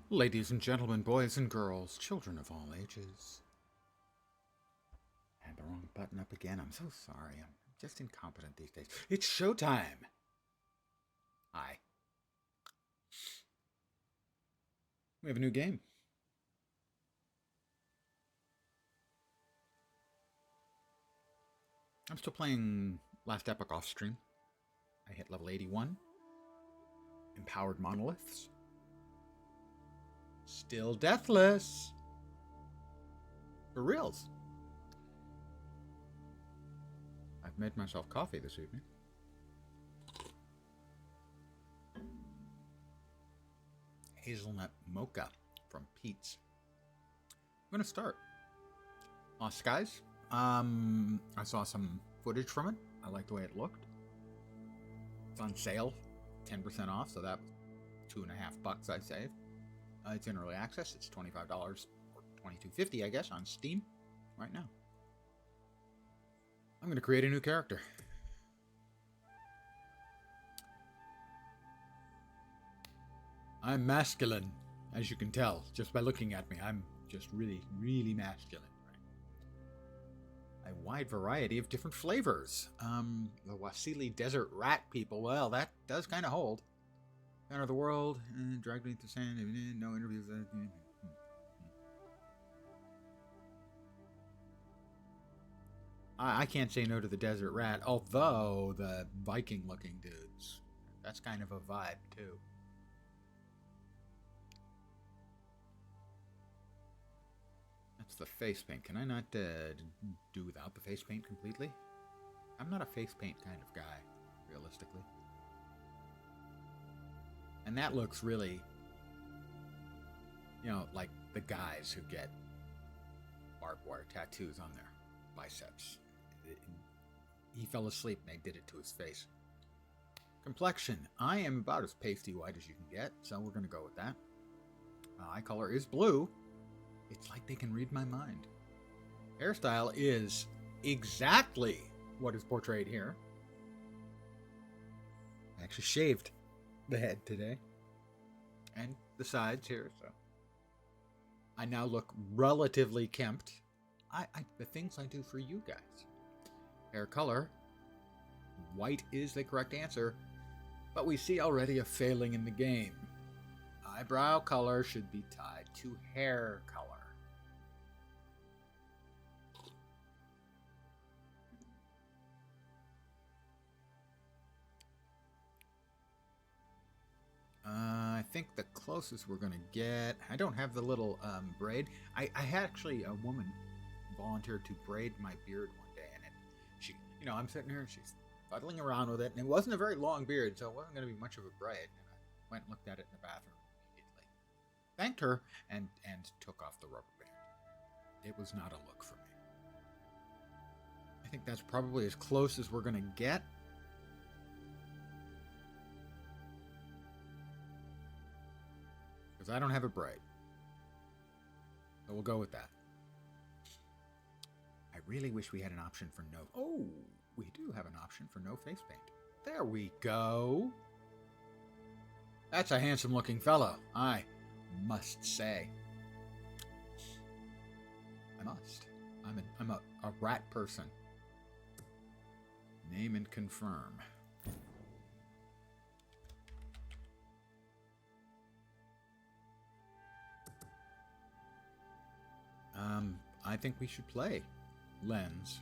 Ladies and gentlemen, boys and girls, children of all ages. I had the wrong button up again. I'm so sorry. I'm just incompetent these days. It's showtime! Hi. We have a new game. I'm still playing Last Epoch off stream. I hit level 81. Empowered monoliths. Still deathless. For reals. I've made myself coffee this evening. Hazelnut mocha from Pete's. I'm going to start. Lost Skies. I saw some footage from it. I like the way it looked. It's on sale, 10% off, so that was $2.50 I saved. It's in early access. It's $25 or $22.50, I guess, on Steam right now. I'm going to create a new character. I'm masculine, as you can tell just by looking at me. I'm just really, really masculine. A wide variety of different flavors. The Wasili Desert Rat people, well, that does kind of hold. Center of the world, dragged beneath the sand, no interviews. I can't say no to the Desert Rat, although the Viking-looking dudes, that's kind of a vibe, too. That's the face paint. Can I not do without the face paint completely? I'm not a face paint kind of guy, realistically. And that looks really, like the guys who get barbed wire tattoos on their biceps. He fell asleep and they did it to his face. Complexion. I am about as pasty white as you can get, so we're going to go with that. Eye color is blue. It's like they can read my mind. Hairstyle is exactly what is portrayed here. I actually shaved the head today. And the sides here, so. I now look relatively kempt. The things I do for you guys. Hair color. White is the correct answer. But we see already a failing in the game. Eyebrow color should be tied to hair color. I think the closest we're going to get... I don't have the little braid. I had actually a woman volunteered to braid my beard one day. And she, I'm sitting here and she's fuddling around with it. And it wasn't a very long beard, so it wasn't going to be much of a braid. And I went and looked at it in the bathroom immediately. Thanked her and took off the rubber band. It was not a look for me. I think that's probably as close as we're going to get. I don't have a braid. So we'll go with that. I really wish we had an option for no... Oh, we do have an option for no face paint. There we go. That's a handsome looking fellow, I must say. I must. I'm a rat person. Name and confirm. I think we should play Lens,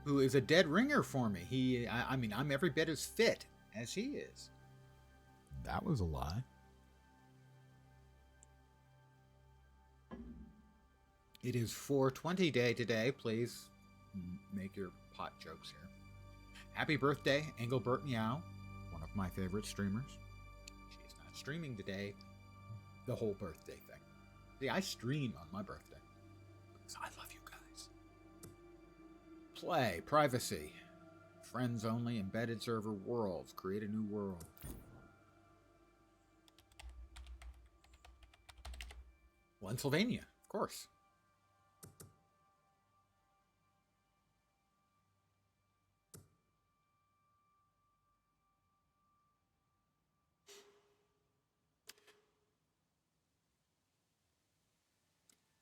who is a dead ringer for me. I'm every bit as fit as he is. That was a lie. It is 420 day today. Please make your pot jokes here. Happy birthday, Engelbert Meow, one of my favorite streamers. She's not streaming today. The whole birthday thing. See, I stream on my birthday because I love you guys. Play, privacy, friends only, embedded server, worlds. Create a new world. Pennsylvania, of course.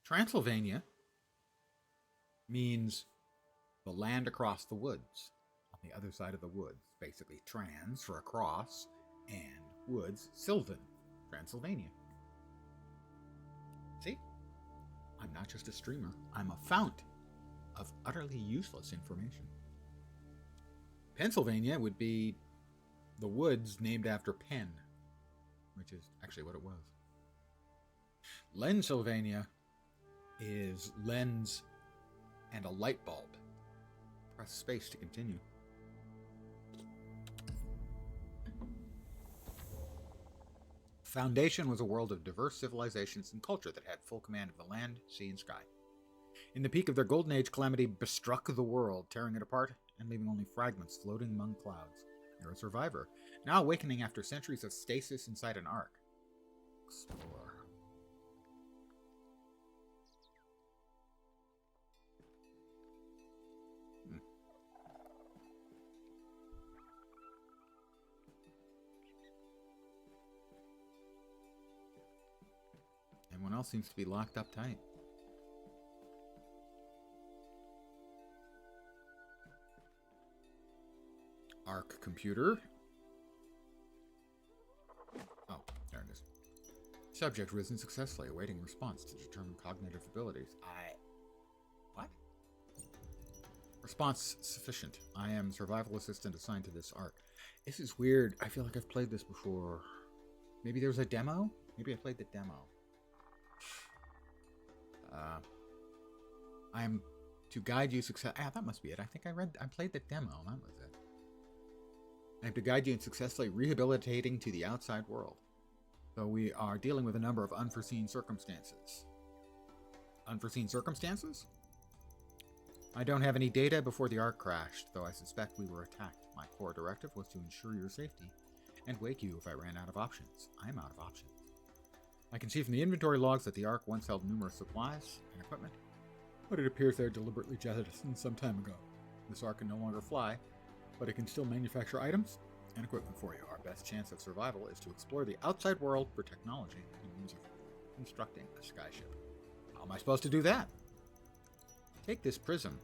Transylvania means the land across the woods, on the other side of the woods. Basically, trans for across, and woods, Sylvan, Transylvania. See? I'm not just a streamer, I'm a fount of utterly useless information. Pennsylvania would be the woods named after Penn, which is actually what it was. Lensylvania is lens and a light bulb. Press space to continue. Foundation was a world of diverse civilizations and culture that had full command of the land, sea, and sky. In the peak of their golden age, calamity bestruck the world, tearing it apart and leaving only fragments floating among clouds. You're a survivor, now awakening after centuries of stasis inside an ark. Explore. Everyone else seems to be locked up tight. Arc computer. Oh, there it is. Subject risen successfully, awaiting response to determine cognitive abilities. What? Response sufficient. I am survival assistant assigned to this arc. This is weird. I feel like I've played this before. Maybe there was a demo? Maybe I played the demo. I am to guide you success. That must be it. I think I played the demo. That was it. I am to guide you in successfully rehabilitating to the outside world. So we are dealing with a number of unforeseen circumstances. Unforeseen circumstances? I don't have any data before the ark crashed, though I suspect we were attacked. My core directive was to ensure your safety and wake you if I ran out of options. I am out of options. I can see from the inventory logs that the Ark once held numerous supplies and equipment, but it appears they are deliberately jettisoned some time ago. This Ark can no longer fly, but it can still manufacture items and equipment for you. Our best chance of survival is to explore the outside world for technology in means of constructing a skyship. How am I supposed to do that? Take this prism.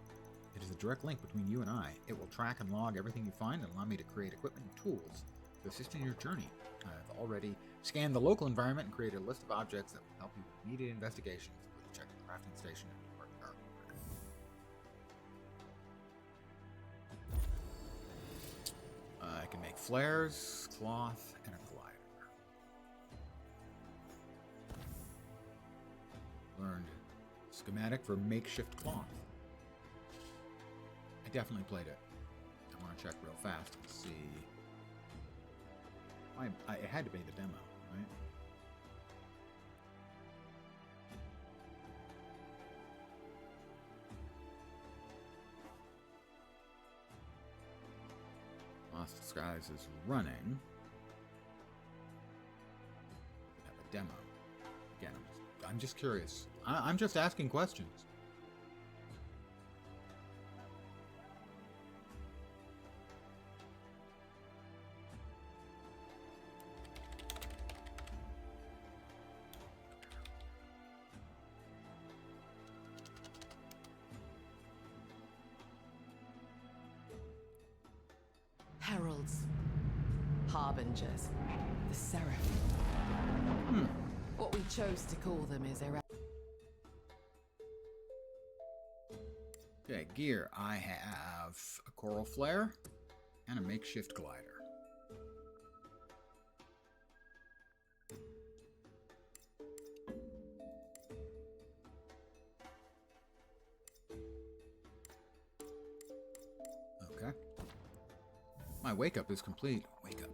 It is a direct link between you and I. It will track and log everything you find and allow me to create equipment and tools to assist in your journey. I've already scanned the local environment and created a list of objects that will help you with immediate investigations. Please check the crafting station and the ark. I can make flares, cloth, and a glider. Learned schematic for makeshift cloth. I definitely played it. I want to check real fast and see. It had to be the demo, right? Lost Skies is running. We have a demo. Again, I'm just curious. I'm just asking questions. Heralds, harbingers, the seraphim. What we chose to call them is Okay, gear. I have a coral flare and a makeshift glider. Okay. My wake up is complete. Wake up.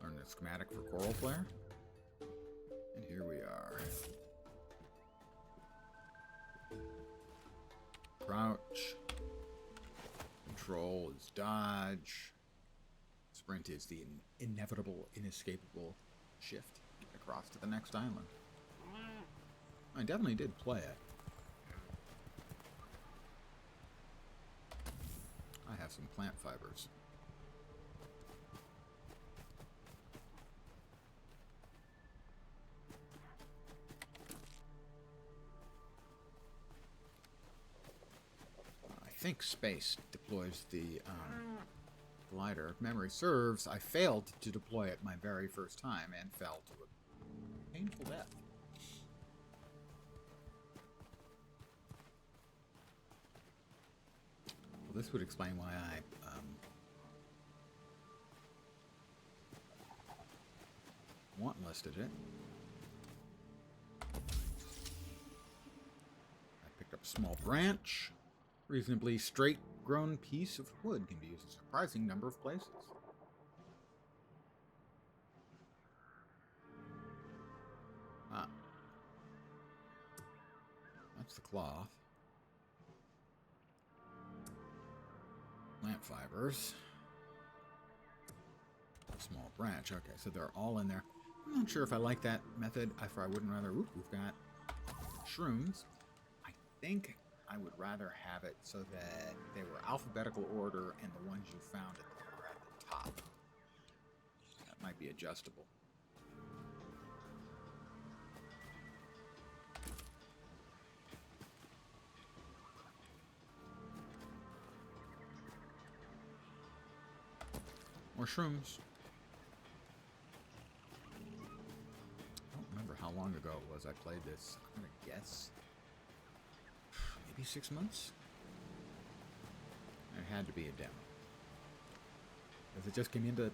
Learn the schematic for coral flare. And here we are. Crouch. Control is dodge. Sprint is the inevitable, inescapable shift across to the next island. I definitely did play it. I have some plant fibers. think space deploys the glider. If memory serves, I failed to deploy it my very first time and fell to a painful death. Well, this would explain why I want-listed it. I picked up a small branch. Reasonably straight-grown piece of wood can be used in a surprising number of places. Ah. That's the cloth. Plant fibers. A small branch. Okay, so they're all in there. I'm not sure if I like that method. If I wouldn't rather... Oop, we've got shrooms. I think I would rather have it so that they were alphabetical order and the ones you found were at the top. That might be adjustable. More shrooms. I don't remember how long ago it was I played this. I'm going to guess maybe 6 months? It had to be a demo. Because it just came into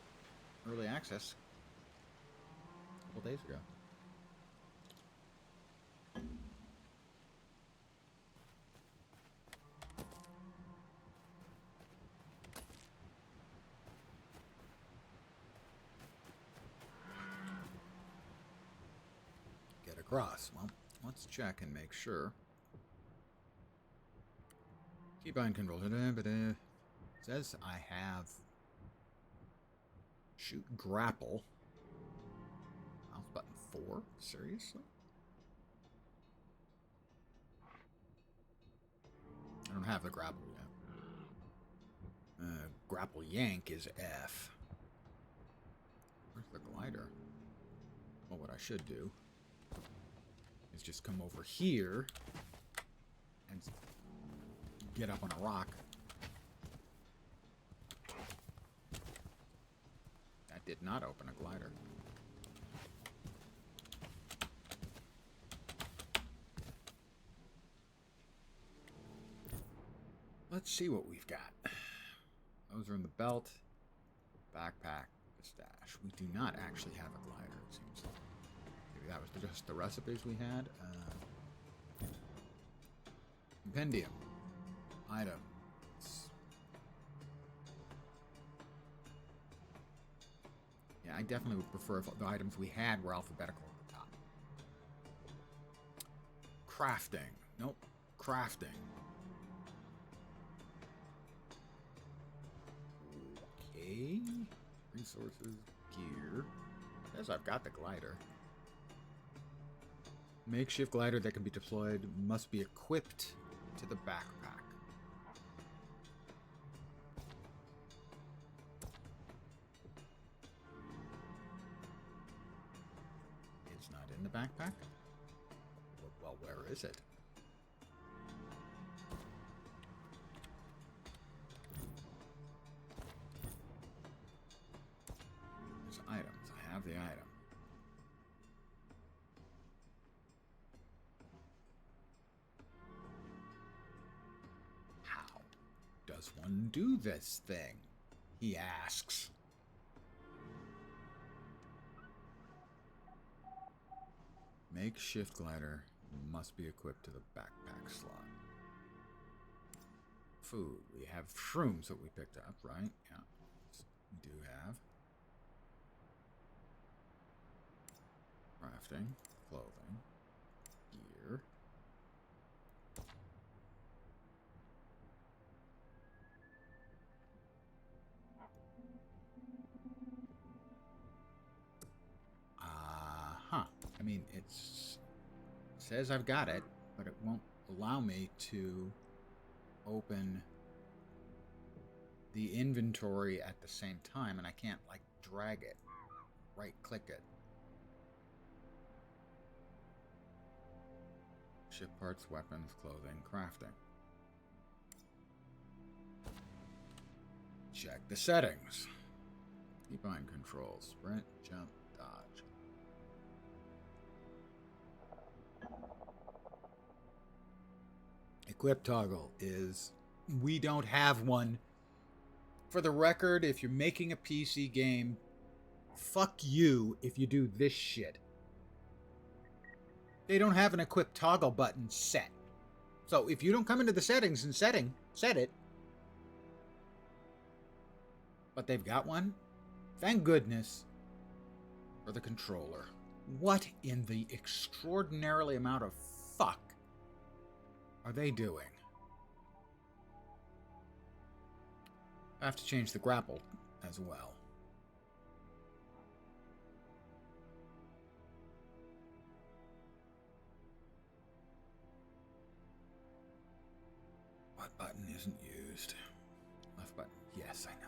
early access a couple days ago. Get across. Well, let's check and make sure. Keybind control. It says I have shoot grapple. Mouse button 4? Seriously? I don't have the grapple yet. Grapple yank is F. Where's the glider? Well, what I should do is just come over here and get up on a rock. That did not open a glider. Let's see what we've got. Those are in the belt, backpack, the stash. We do not actually have a glider, it seems like. Maybe that was just the recipes we had. Compendium. Items. Yeah, I definitely would prefer if the items we had were alphabetical at the top. Crafting. Nope. Crafting. Okay. Resources. Gear. Says I've got the glider. Makeshift glider that can be deployed must be equipped to the backpack. It's not in the backpack? Well, where is it? There's items. I have the item. How does one do this thing? He asks. Makeshift glider must be equipped to the backpack slot. Food. We have shrooms that we picked up, right? Yeah. We do have. Crafting. Clothing. Gear. I mean, it says I've got it, but it won't allow me to open the inventory at the same time, and I can't, like, drag it, right-click it. Ship parts, weapons, clothing, crafting. Check the settings. Keybind controls. Sprint, jump, dodge. Equip toggle is... We don't have one. For the record, if you're making a PC game, fuck you if you do this shit. They don't have an equip toggle button set. So if you don't come into the settings and set it. But they've got one. Thank goodness for the controller. What in the extraordinarily amount of fuck are they doing? I have to change the grapple as well. What button isn't used? Left button. Yes, I know.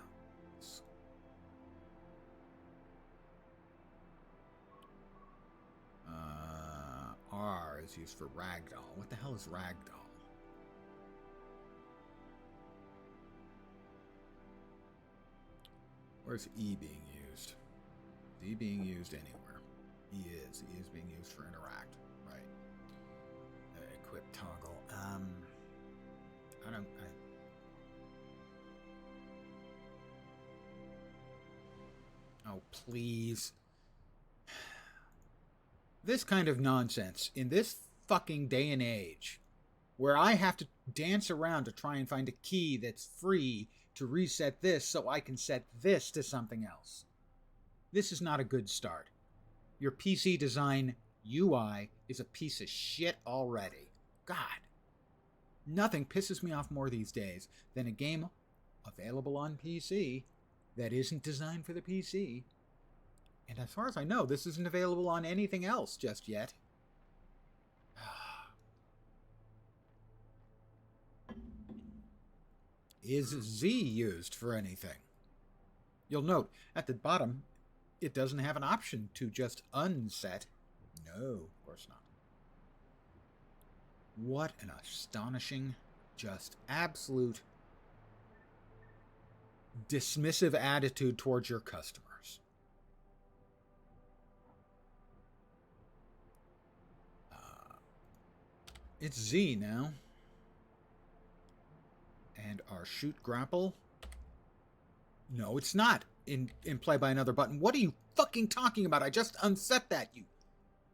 R is used for ragdoll. What the hell is ragdoll? Where's E being used? Is E being used anywhere? E is being used for interact. Right. Equip toggle. Oh, please. This kind of nonsense in this fucking day and age where I have to dance around to try and find a key that's free to reset this so I can set this to something else. This is not a good start. Your PC design UI is a piece of shit already. God. Nothing pisses me off more these days than a game available on PC that isn't designed for the PC. And as far as I know, this isn't available on anything else just yet. Is Z used for anything? You'll note at the bottom, it doesn't have an option to just unset. No, of course not. What an astonishing, just absolute dismissive attitude towards your customers. It's Z now. And our shoot grapple. No, it's not in play by another button. What are you fucking talking about? I just unset that, you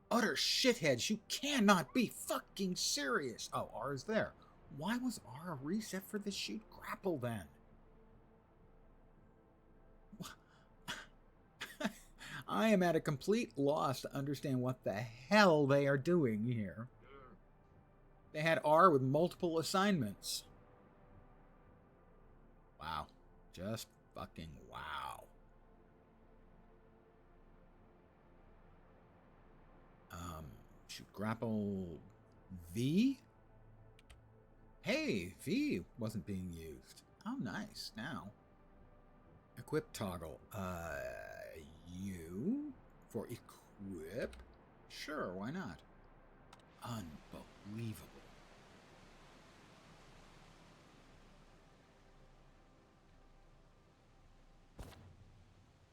utter shitheads. You cannot be fucking serious. Oh, R is there. Why was R a reset for the shoot grapple then? I am at a complete loss to understand what the hell they are doing here. They had R with multiple assignments. Wow. Just fucking wow. Shoot grapple V? Hey, V wasn't being used. Oh, nice. Now. Equip toggle. U for equip? Sure, why not? Unbelievable.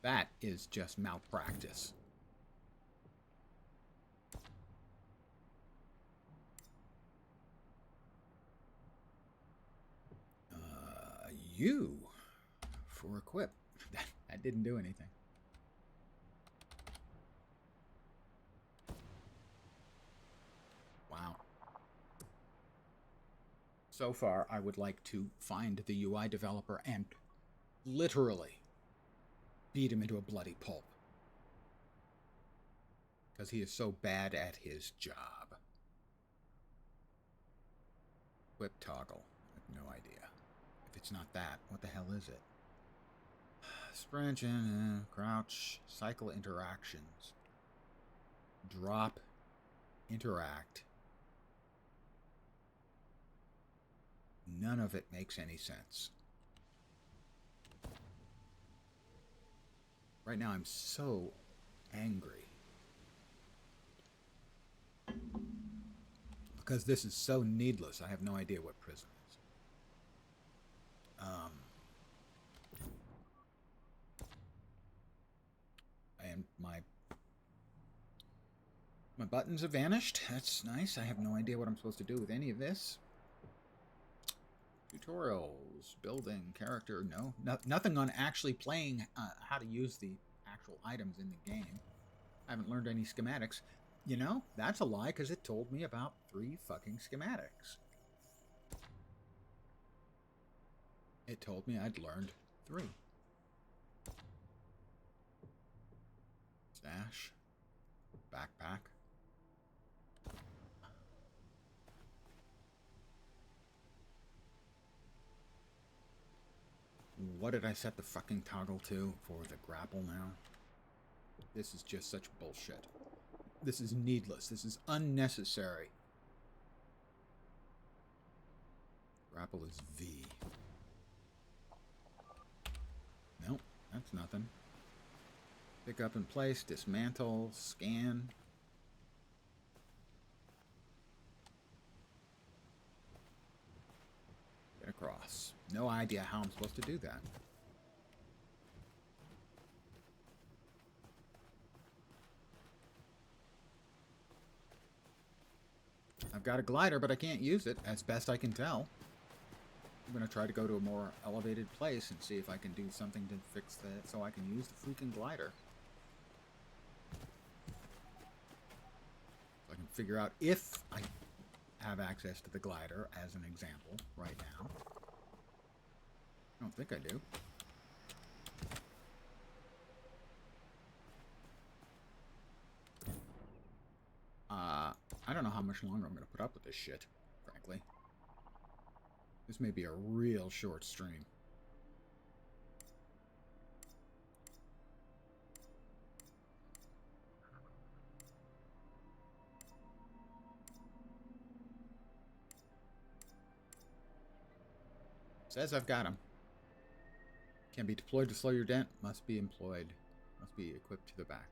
That is just malpractice. U for equip. That didn't do anything. Wow. So far, I would like to find the UI developer and literally beat him into a bloody pulp. Because he is so bad at his job. Whip toggle. I have no idea. If it's not that, what the hell is it? Sprint, crouch, cycle interactions. Drop, interact. None of it makes any sense. Right now I'm so angry. Because this is so needless. I have no idea what prism is. My buttons have vanished. That's nice. I have no idea what I'm supposed to do with any of this. Tutorials, building, character, nothing on actually playing how to use the actual items in the game. I haven't learned any schematics. You know, that's a lie because it told me about 3 fucking schematics. It told me I'd learned 3. Stash. Backpack. What did I set the fucking toggle to for the grapple now? This is just such bullshit. This is needless. This is unnecessary. Grapple is V. Nope, that's nothing. Pick up and place, dismantle, scan. Get across. No idea how I'm supposed to do that. I've got a glider, but I can't use it, as best I can tell. I'm going to try to go to a more elevated place and see if I can do something to fix that so I can use the freaking glider. So I can figure out if I have access to the glider, as an example, right now. I don't think I do. I don't know how much longer I'm going to put up with this shit, frankly. This may be a real short stream. Says I've got him. Can be deployed to slow your dent. Must be employed. Must be equipped to the back.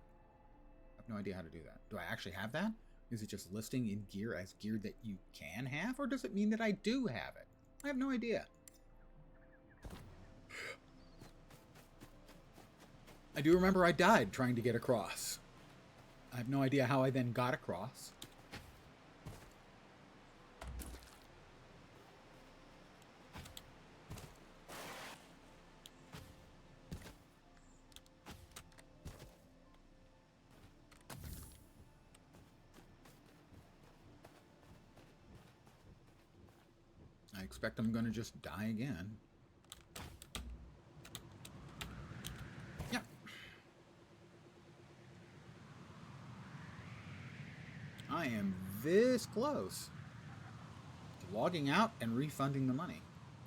I have no idea how to do that. Do I actually have that? Is it just listing in gear as gear that you can have? Or does it mean that I do have it? I have no idea. I do remember I died trying to get across. I have no idea how I then got across. I expect I'm going to just die again. Yeah. I am this close to logging out and refunding the money,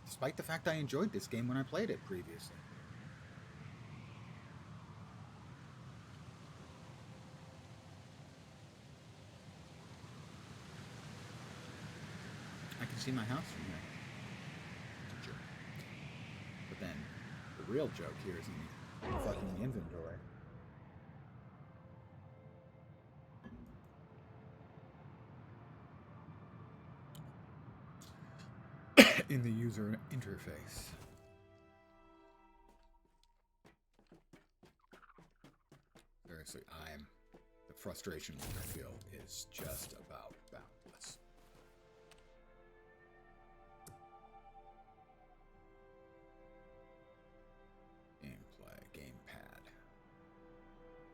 despite the fact I enjoyed this game when I played it previously. I can see my house from here. It's a joke. But then, the real joke here is in the fucking inventory. In the user interface. Seriously, the frustration I feel is just about boundless. Gameplay, gamepad.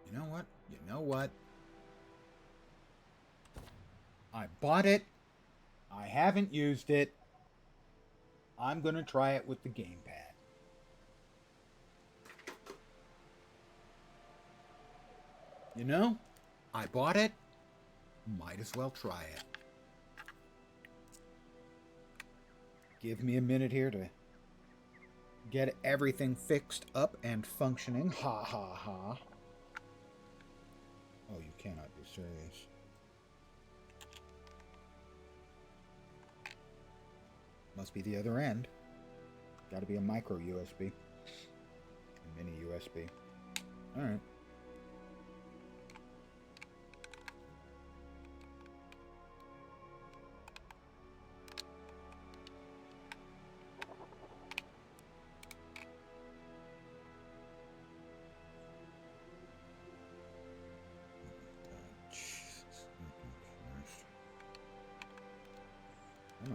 You know what? You know what? I bought it. I haven't used it. I'm going to try it with the gamepad. You know, I bought it. Might as well try it. Give me a minute here to get everything fixed up and functioning. Ha ha ha. Oh, you cannot be serious. Must be the other end. Gotta be a micro USB. A mini USB. Alright.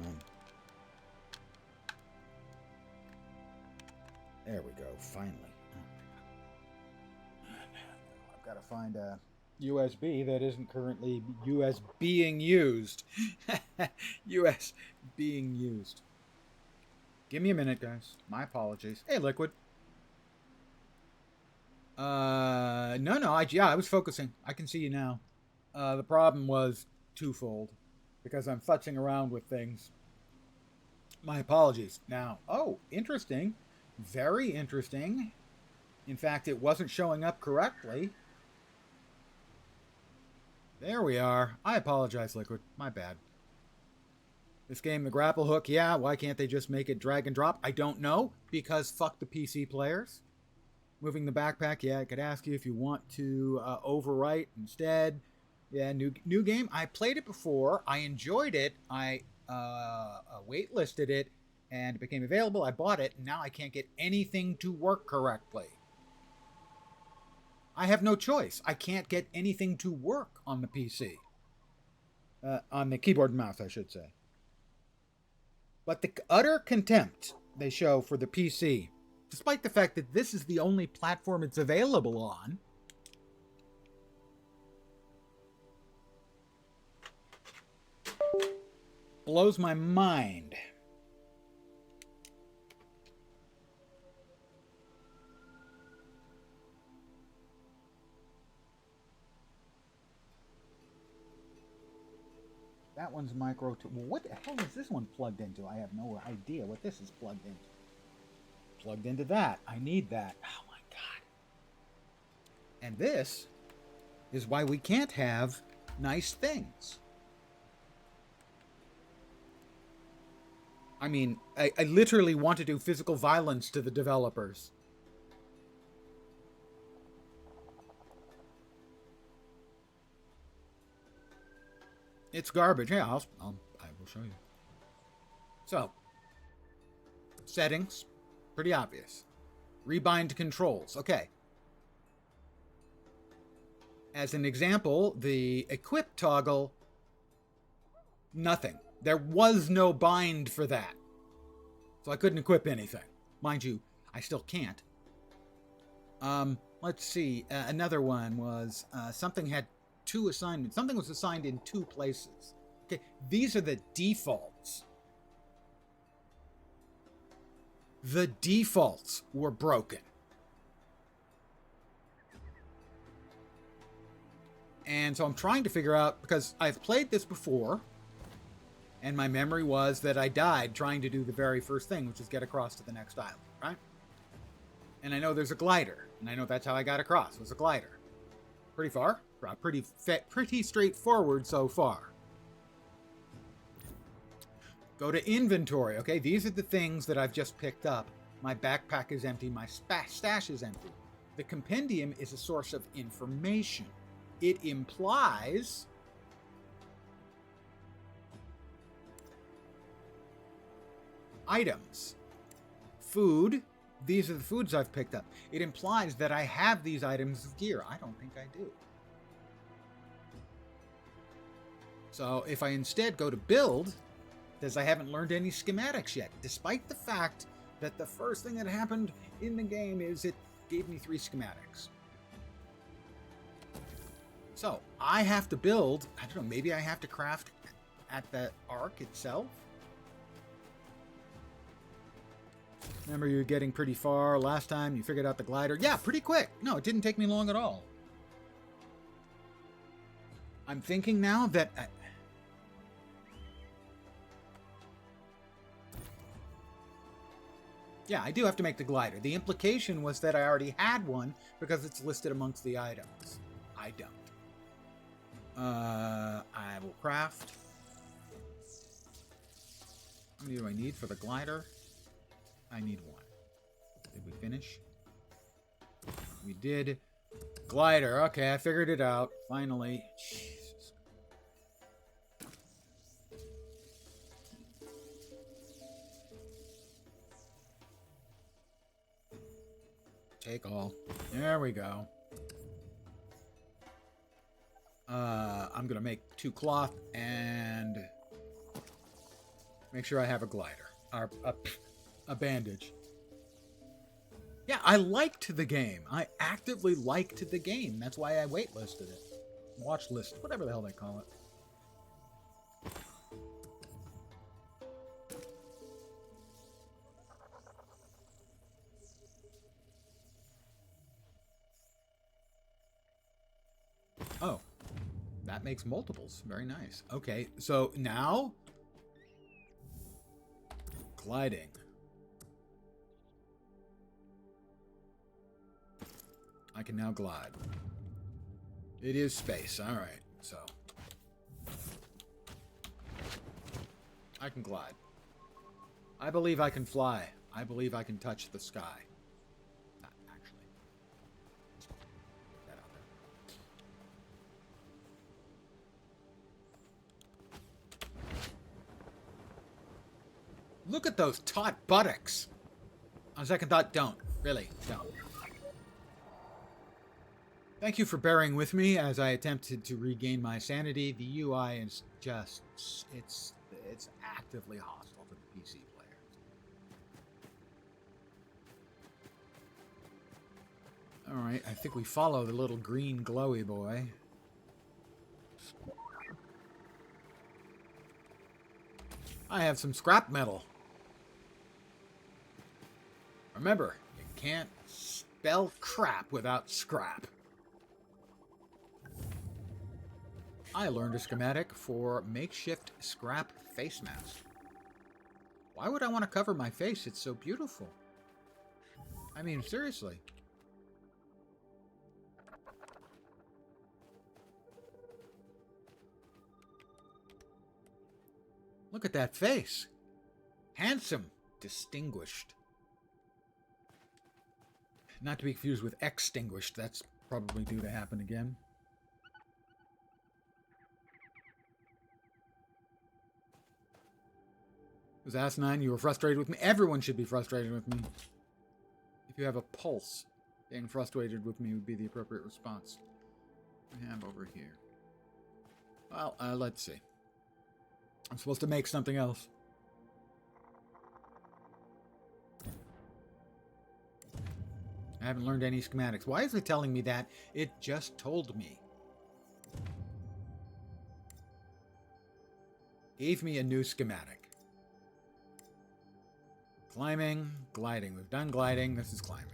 on. There we go, finally. I've got to find a USB that isn't currently US being used. US being used. Give me a minute, guys. My apologies. Hey, Liquid. No, I was focusing. I can see you now. The problem was twofold because I'm futzing around with things. My apologies. Now, oh, interesting. Very interesting. In fact, it wasn't showing up correctly. There we are. I apologize, Liquid. My bad. This game, the grapple hook, yeah, why can't they just make it drag and drop? I don't know, because fuck the PC players. Moving the backpack, yeah, I could ask you if you want to overwrite instead. Yeah, new game. I played it before. I enjoyed it. I waitlisted it, and it became available. I bought it, and now I can't get anything to work correctly. I have no choice. I can't get anything to work on the PC. On the keyboard and mouse, I should say. But the utter contempt they show for the PC, despite the fact that this is the only platform it's available on, blows my mind. That one's micro. What the hell is this one plugged into? I have no idea what this is plugged into. Plugged into that. I need that. Oh my god. And this is why we can't have nice things. I mean, I literally want to do physical violence to the developers. It's garbage. Yeah, I will show you. So, settings, pretty obvious. Rebind controls. Okay. As an example, the equip toggle, nothing. There was no bind for that. So I couldn't equip anything. Mind you, I still can't. Let's see. Another one was something had 2 assignments. Something was assigned in 2 places. Okay, these are the defaults. The defaults were broken. And so I'm trying to figure out, because I've played this before, and my memory was that I died trying to do the very first thing, which is get across to the next island, right? And I know there's a glider, and I know that's how I got across, was a glider. Pretty far, pretty straightforward so far. Go to inventory, okay? These are the things that I've just picked up. My backpack is empty, my stash is empty. The compendium is a source of information. It implies items. Food. These are the foods I've picked up. It implies that I have these items of gear. I don't think I do. So if I instead go to build, because I haven't learned any schematics yet, despite the fact that the first thing that happened in the game is it gave me 3 schematics. So I have to build, I don't know, maybe I have to craft at the arc itself? Remember, you're getting pretty far. Last time you figured out the glider. Yeah, pretty quick. No, it didn't take me long at all. I'm thinking now that... yeah, I do have to make the glider. The implication was that I already had one because it's listed amongst the items. I don't. I will craft. How many do I need for the glider? I need 1. Did we finish? We did. Glider. Okay, I figured it out. Finally. Jesus. Take all. There we go. I'm gonna make 2 cloth and Make sure I have a glider. Or a bandage. Yeah, I liked the game. I actively liked the game. That's why I waitlisted it. Watch list, whatever the hell they call it. Oh, that makes multiples. Very nice. Okay, so now gliding. I can now glide. It is space. All right, so I can glide. I believe I can fly. I believe I can touch the sky. Not actually. Put that out there. Look at those taut buttocks. On second thought, don't. Really, don't. Thank you for bearing with me as I attempted to regain my sanity. The UI is just, it's actively hostile to the PC players. Alright, I think we follow the little green glowy boy. I have some scrap metal. Remember, you can't spell crap without scrap. I learned a schematic for makeshift scrap face mask. Why would I want to cover my face? It's so beautiful. I mean, seriously. Look at that face. Handsome. Distinguished. Not to be confused with extinguished. That's probably due to happen again. It was asinine. You were frustrated with me. Everyone should be frustrated with me. If you have a pulse, being frustrated with me would be the appropriate response. What do we have over here? Well, let's see. I'm supposed to make something else. I haven't learned any schematics. Why is it telling me that? It just told me. Gave me a new schematic. Climbing, gliding. We've done gliding. This is climbing.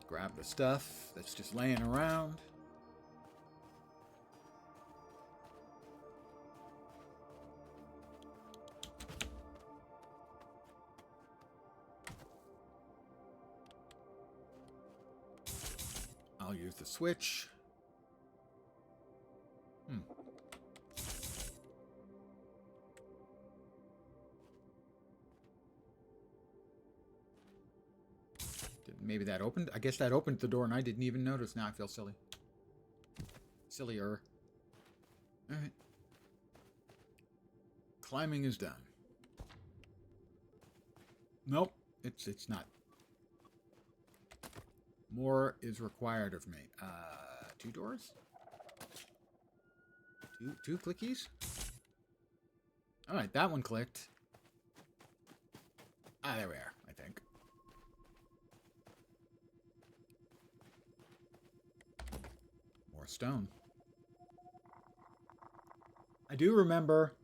Grab the stuff that's just laying around. I'll use the switch. Maybe that opened. I guess that opened the door and I didn't even notice. Now I feel silly. Sillier. Alright. Climbing is done. Nope. It's not. More is required of me. 2 doors? Two clickies? Alright, that one clicked. Ah, there we are, I think. More stone. I do remember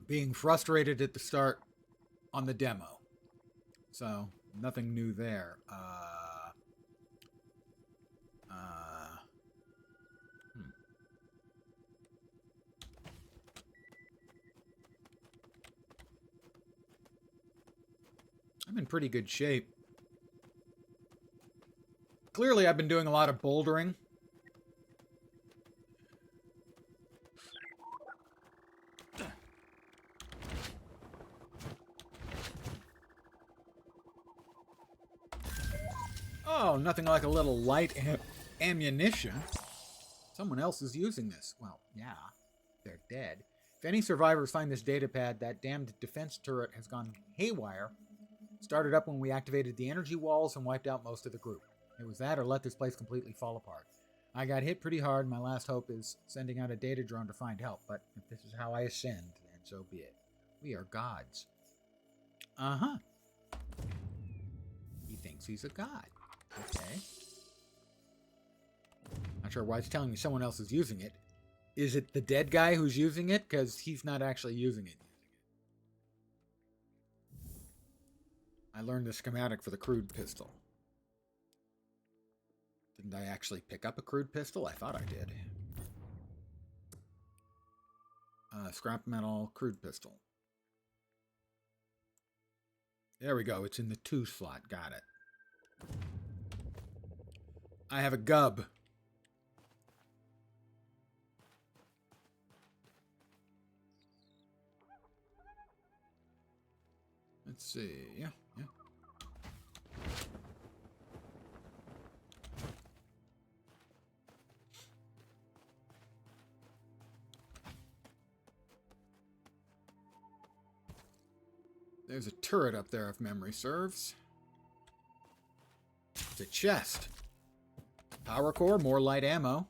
being frustrated at the start on the demo. So, nothing new there. I'm in pretty good shape. Clearly, I've been doing a lot of bouldering. Oh, nothing like a little light ammunition. Someone else is using this. Well, yeah, they're dead. If any survivors find this data pad, that damned defense turret has gone haywire. Started up when we activated the energy walls and wiped out most of the group. It was that or let this place completely fall apart. I got hit pretty hard. My last hope is sending out a data drone to find help, but if this is how I ascend, then so be it. We are gods. Uh-huh. He thinks he's a god. Okay. Not sure why it's telling me someone else is using it. Is it the dead guy who's using it? Because he's not actually using it. I learned the schematic for the crude pistol. Didn't I actually pick up a crude pistol? I thought I did. Scrap metal crude pistol. There we go. It's in the 2 slot. Got it. I have a gub. Let's see. Yeah. There's a turret up there if memory serves. It's a chest. Power core, more light ammo.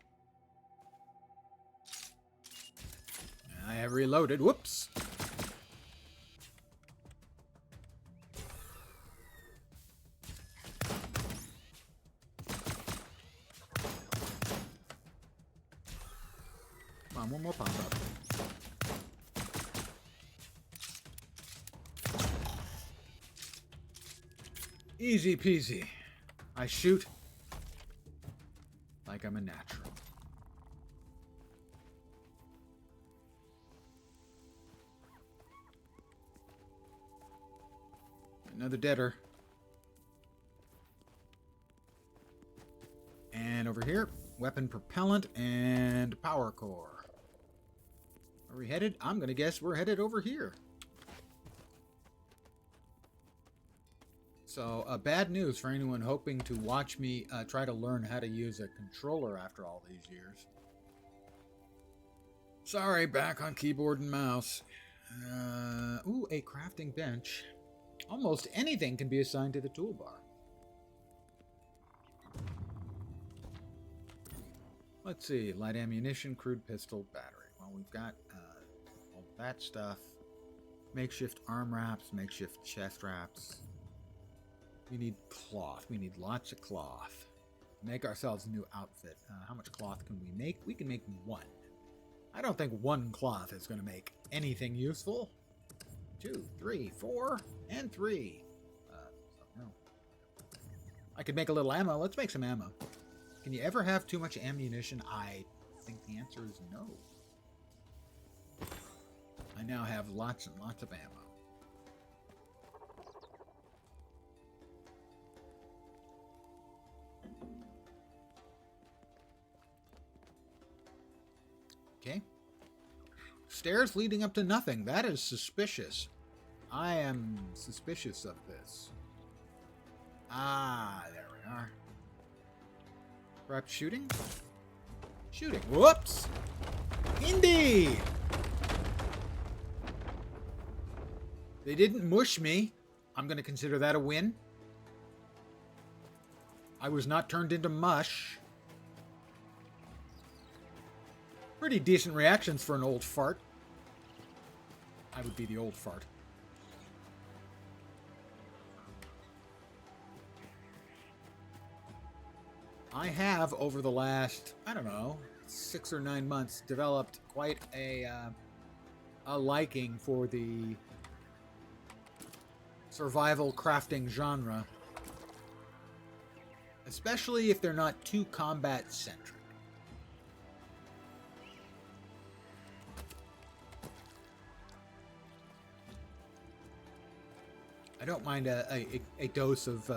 I have reloaded. Whoops. Come on, one more pop up. Easy peasy. I shoot like I'm a natural. Another deader. And over here, weapon propellant and power core. Are we headed? I'm going to guess we're headed over here. So, bad news for anyone hoping to watch me try to learn how to use a controller after all these years. Sorry, back on keyboard and mouse. Ooh, a crafting bench. Almost anything can be assigned to the toolbar. Let's see, light ammunition, crude pistol, battery. Well, we've got all that stuff. Makeshift arm wraps, makeshift chest wraps. We need cloth. We need lots of cloth. Make ourselves a new outfit. How much cloth can we make? We can make 1. I don't think 1 cloth is going to make anything useful. 2, 3, 4, and 3. No. I could make a little ammo. Let's make some ammo. Can you ever have too much ammunition? I think the answer is no. I now have lots and lots of ammo. Okay. Stairs leading up to nothing. That is suspicious. I am suspicious of this. Ah, there we are. Perhaps shooting? Shooting. Whoops! Indeed! They didn't mush me. I'm going to consider that a win. I was not turned into mush. Pretty decent reactions for an old fart. I would be the old fart. I have, over the last, I don't know, 6 or 9 months, developed quite a liking for the survival crafting genre. Especially if they're not too combat-centric. I don't mind a dose of,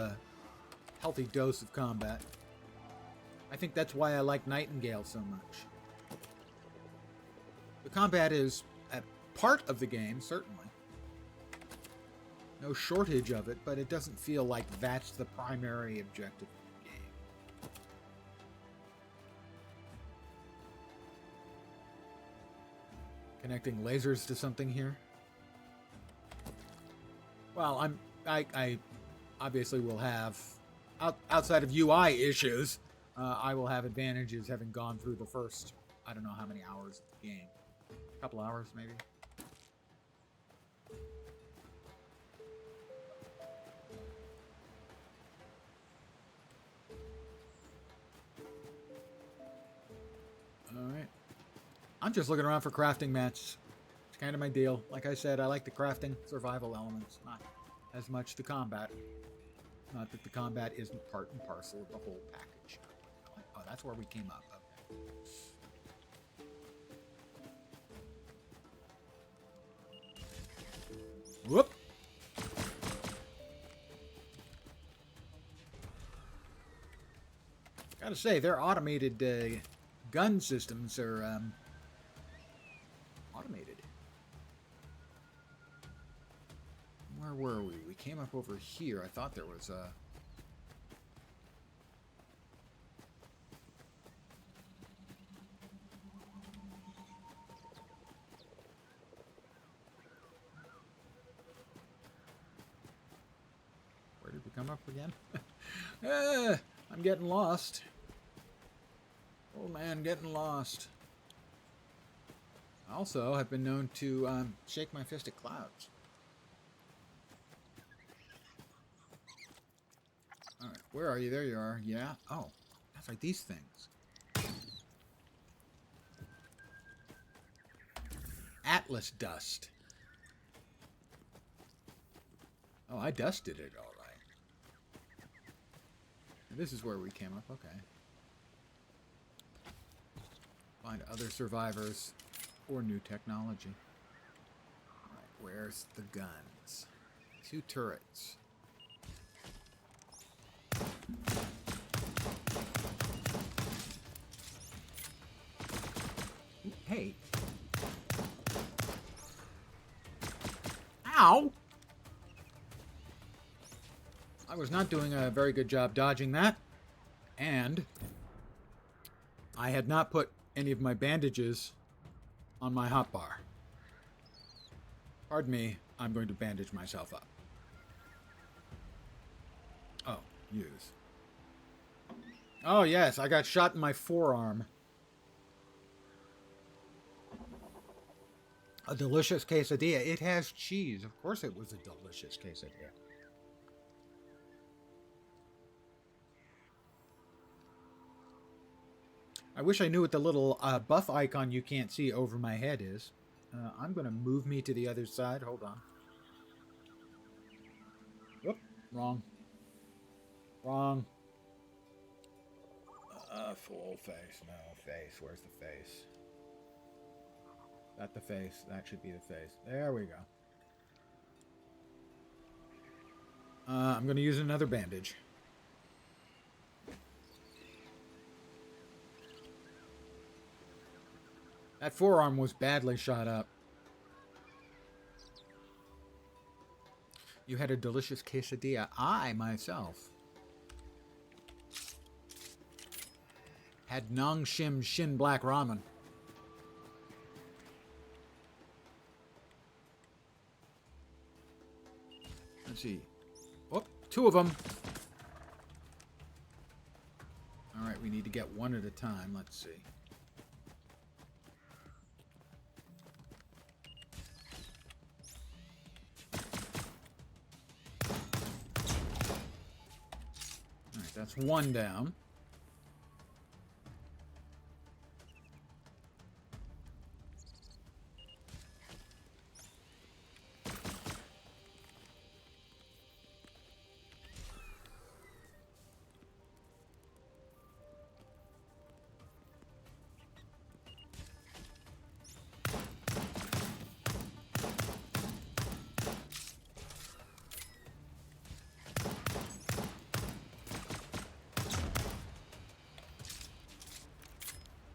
healthy dose of combat. I think that's why I like Nightingale so much. The combat is a part of the game, certainly. No shortage of it, but it doesn't feel like that's the primary objective of the game. Connecting lasers to something here. Well, I obviously will have, outside of UI issues, I will have advantages having gone through the first, I don't know how many hours of the game. A couple hours, maybe. Alright. I'm just looking around for crafting mats. It's kind of my deal. Like I said, I like the crafting survival elements, not as much the combat. Not that the combat isn't part and parcel of the whole package. Oh, that's where we came up. Okay. Whoop! Gotta say, their automated gun systems are automated. Where were we? We came up over here. I thought there was a... Where did we come up again? I'm getting lost. Old man getting lost. Also, I've been known to shake my fist at clouds. Alright, where are you? There you are. Yeah. Oh, that's like these things. Atlas dust. Oh, I dusted it, all right. This is where we came up. Okay. Find other survivors or new technology. Alright, where's the guns? 2 turrets. Hey. Ow! I was not doing a very good job dodging that. And I had not put any of my bandages on my hotbar. Pardon me, I'm going to bandage myself up. Oh, use. Oh yes, I got shot in my forearm. A delicious quesadilla. It has cheese. Of course it was a delicious quesadilla. I wish I knew what the little buff icon you can't see over my head is. I'm going to move me to the other side. Hold on. Whoop. Wrong. Wrong. Full face. No, face. Where's the face? That the face. That should be the face. There we go. I'm going to use another bandage. That forearm was badly shot up. You had a delicious quesadilla. I, myself, had Nong Shim Shin Black Ramen. Let's see. Oh, 2 of them. Alright, we need to get 1 at a time. Let's see. Alright, that's 1 down.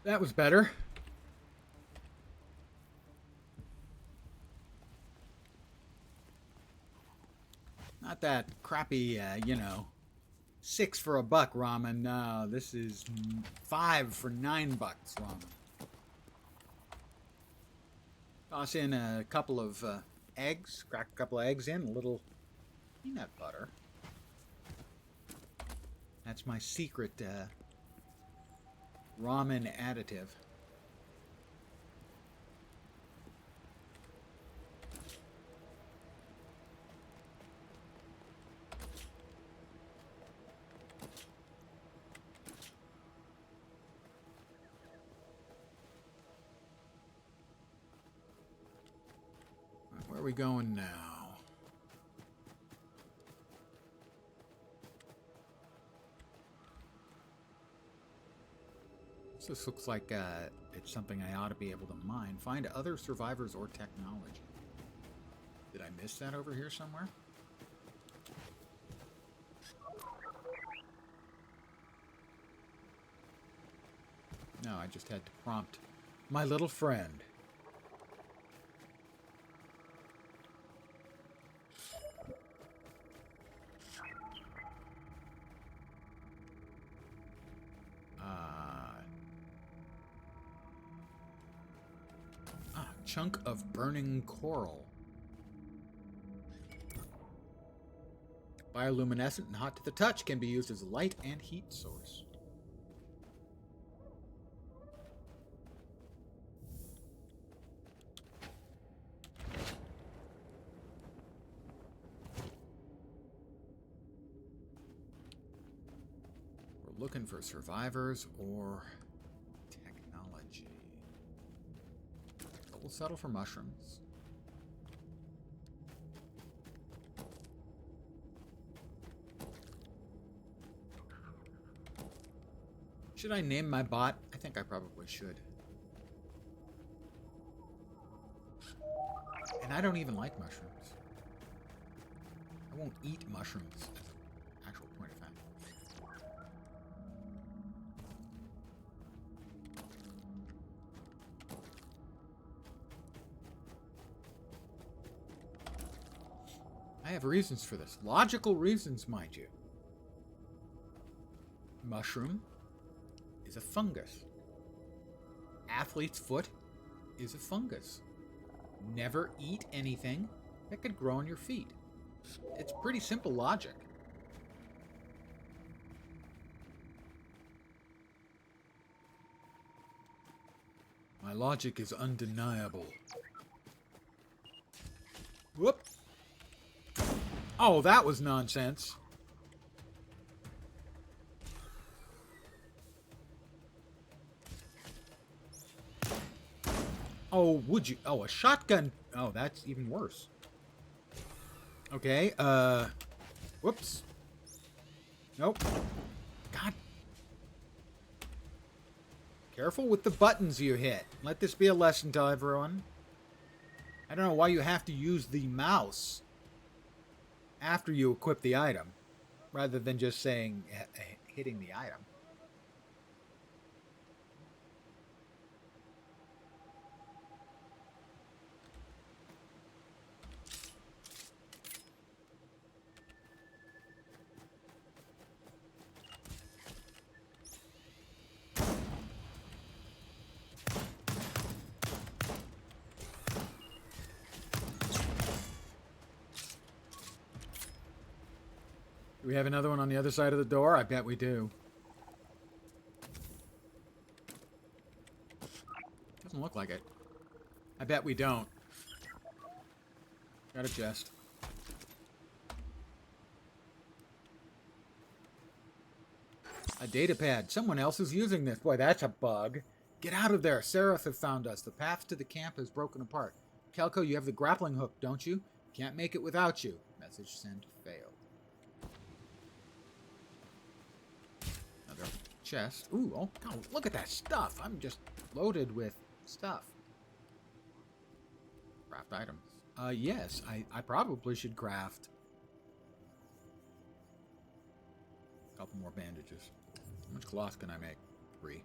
That was better. Not that crappy, you know, 6 for a buck ramen. No, this is 5 for $9 ramen. Toss in a couple of eggs. Crack a couple of eggs in. A little peanut butter. That's my secret ramen additive. Where are we going now? This looks like it's something I ought to be able to mine. Find other survivors or technology. Did I miss that over here somewhere? No, I just had to prompt my little friend. Chunk of burning coral. Bioluminescent and hot to the touch, can be used as a light and heat source. We're looking for survivors or technology. We'll settle for mushrooms. Should I name my bot? I think I probably should. And I don't even like mushrooms. I won't eat mushrooms as an actual point of fact. I have reasons for this. Logical reasons, mind you. Mushroom is a fungus. Athlete's foot is a fungus. Never eat anything that could grow on your feet. It's pretty simple logic. My logic is undeniable. Whoop! Oh, that was nonsense. Oh, would you? Oh, a shotgun. Oh, that's even worse. Okay, whoops. Nope. God. Careful with the buttons you hit. Let this be a lesson to everyone. I don't know why you have to use the mouse after you equip the item, rather than just saying hitting the item. Do we have another one on the other side of the door? I bet we do. Doesn't look like it. I bet we don't. Got a chest. A data pad. Someone else is using this. Boy, that's a bug. Get out of there. Seraph have found us. The path to the camp has broken apart. Kelko, you have the grappling hook, don't you? Can't make it without you. Message sent failed. Another chest. Ooh, oh, God, look at that stuff. I'm just loaded with stuff. Craft items. Yes, I probably should craft a couple more bandages. How much cloth can I make? 3.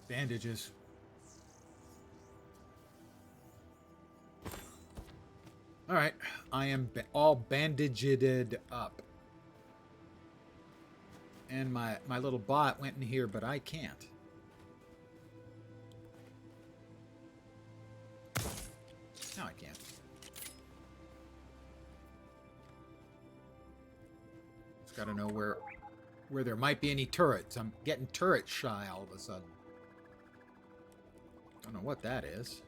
Bandages. All right, I am all bandaged up. And my little bot went in here, but I can't. No, I can't. Just gotta know where there might be any turrets. I'm getting turret shy all of a sudden. Don't know what that is.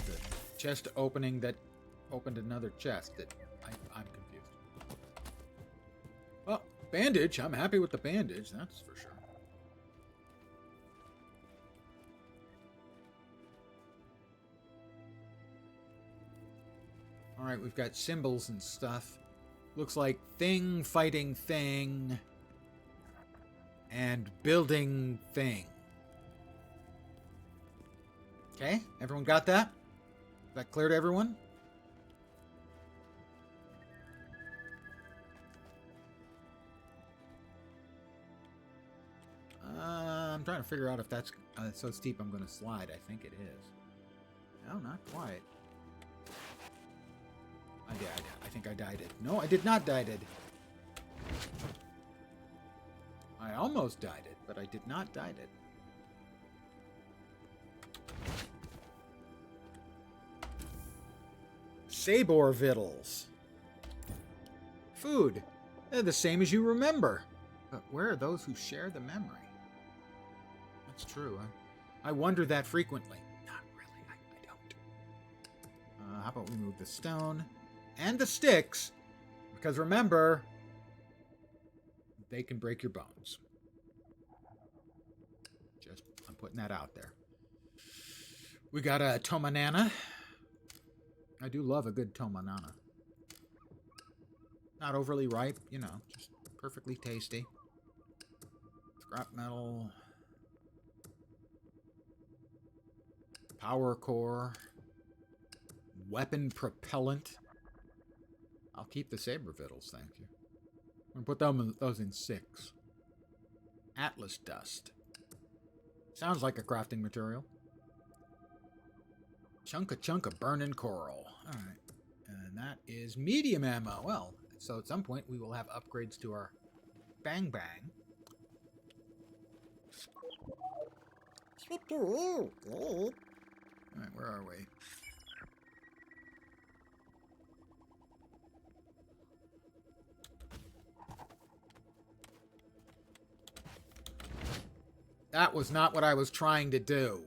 The chest opening that opened another chest. I'm confused. Well, bandage. I'm happy with the bandage, that's for sure. Alright, we've got symbols and stuff. Looks like thing fighting thing and building thing. Okay, everyone got that? Is that clear to everyone? I'm trying to figure out if that's so steep I'm going to slide. I think it is. No, not quite. I think I died it. No, I did not died it. I almost died it, but I did not died it. Sabor Vittles. Food. They're the same as you remember. But where are those who share the memory? That's true. I wonder that frequently. Not really. I don't. How about we move the stone and the sticks? Because remember, they can break your bones. Just, I'm putting that out there. We got a Tomanana. I do love a good Tomanana. Not overly ripe, you know, just perfectly tasty. Scrap metal. Power core. Weapon propellant. I'll keep the saber vittles, thank you. I'm gonna put those in 6. Atlas dust. Sounds like a crafting material. Chunk of burning coral. Alright. And that is medium ammo. Well, so at some point we will have upgrades to our bang bang. Alright, where are we? That was not what I was trying to do.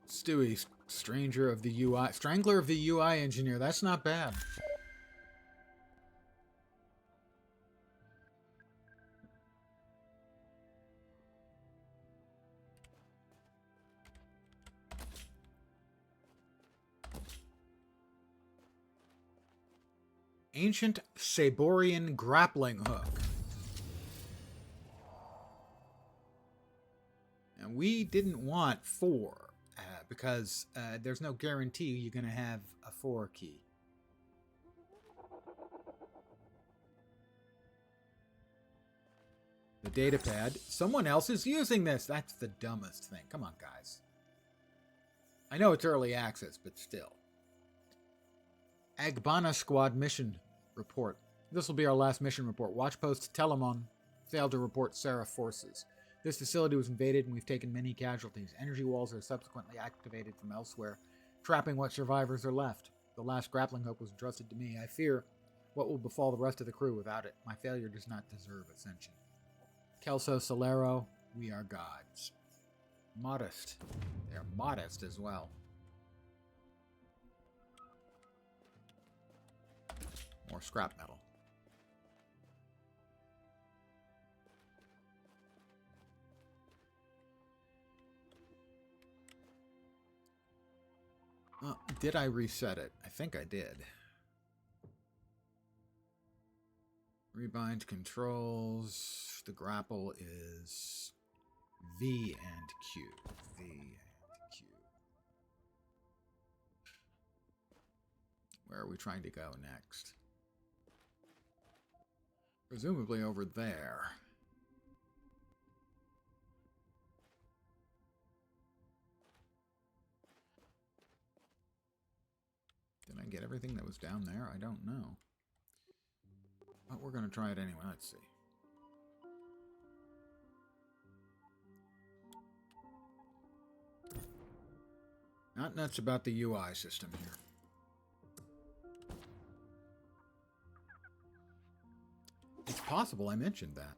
Stewie, Strangler of the UI engineer. That's not bad. Ancient Saborian grappling hook. And we didn't want 4. Because there's no guarantee you're going to have a 4 key. The data pad. Someone else is using this. That's the dumbest thing. Come on, guys. I know it's early access, but still. Agbana Squad mission report. This will be our last mission report. Watch post Telemon failed to report Seraph forces. This facility was invaded and we've taken many casualties. Energy walls are subsequently activated from elsewhere, trapping what survivors are left. The last grappling hook was entrusted to me. I fear what will befall the rest of the crew without it. My failure does not deserve ascension. Kelso Solero, we are gods. Modest. They're modest as well. More scrap metal. Did I reset it? I think I did. Rebind controls. The grapple is V and Q. V and Q. Where are we trying to go next? Presumably over there. Did I get everything that was down there? I don't know. But we're going to try it anyway. Let's see. Not nuts about the UI system here. It's possible I mentioned that.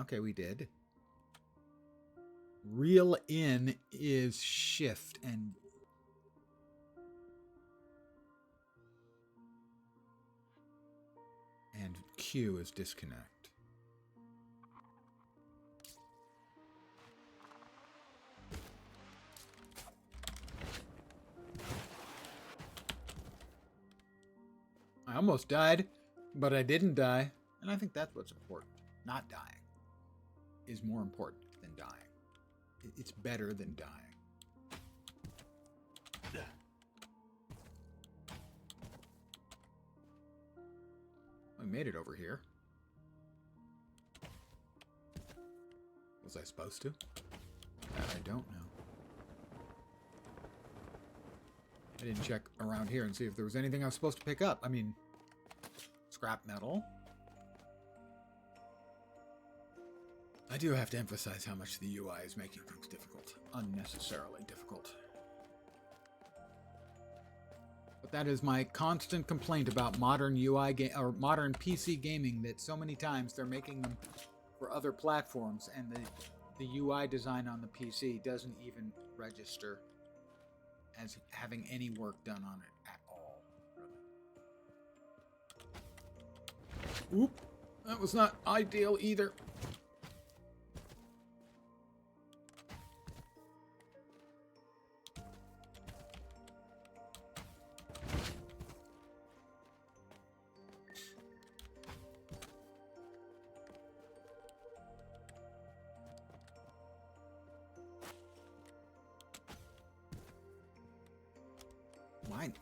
Okay, we did. Reel in is shift and Q is disconnect. I almost died, but I didn't die. And I think that's what's important. Not dying is more important than dying. It's better than dying. We made it over here. Was I supposed to? That I don't know. I didn't check around here and see if there was anything I was supposed to pick up. I mean, scrap metal. I do have to emphasize how much the UI is making things difficult. Unnecessarily difficult. But that is my constant complaint about modern UI or modern PC gaming, that so many times they're making them for other platforms and the UI design on the PC doesn't even register as having any work done on it at all. Really. Oop! That was not ideal either. Mine.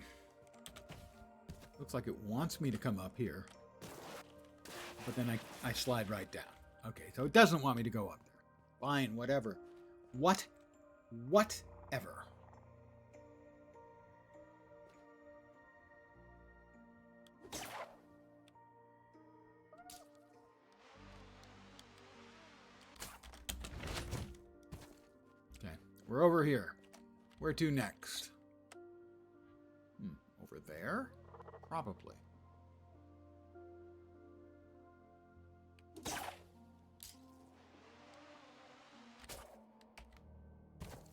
Looks like it wants me to come up here. But then I slide right down. Okay, so it doesn't want me to go up there. Fine, whatever. Whatever. Okay, we're over here. Where to next? Over there? Probably.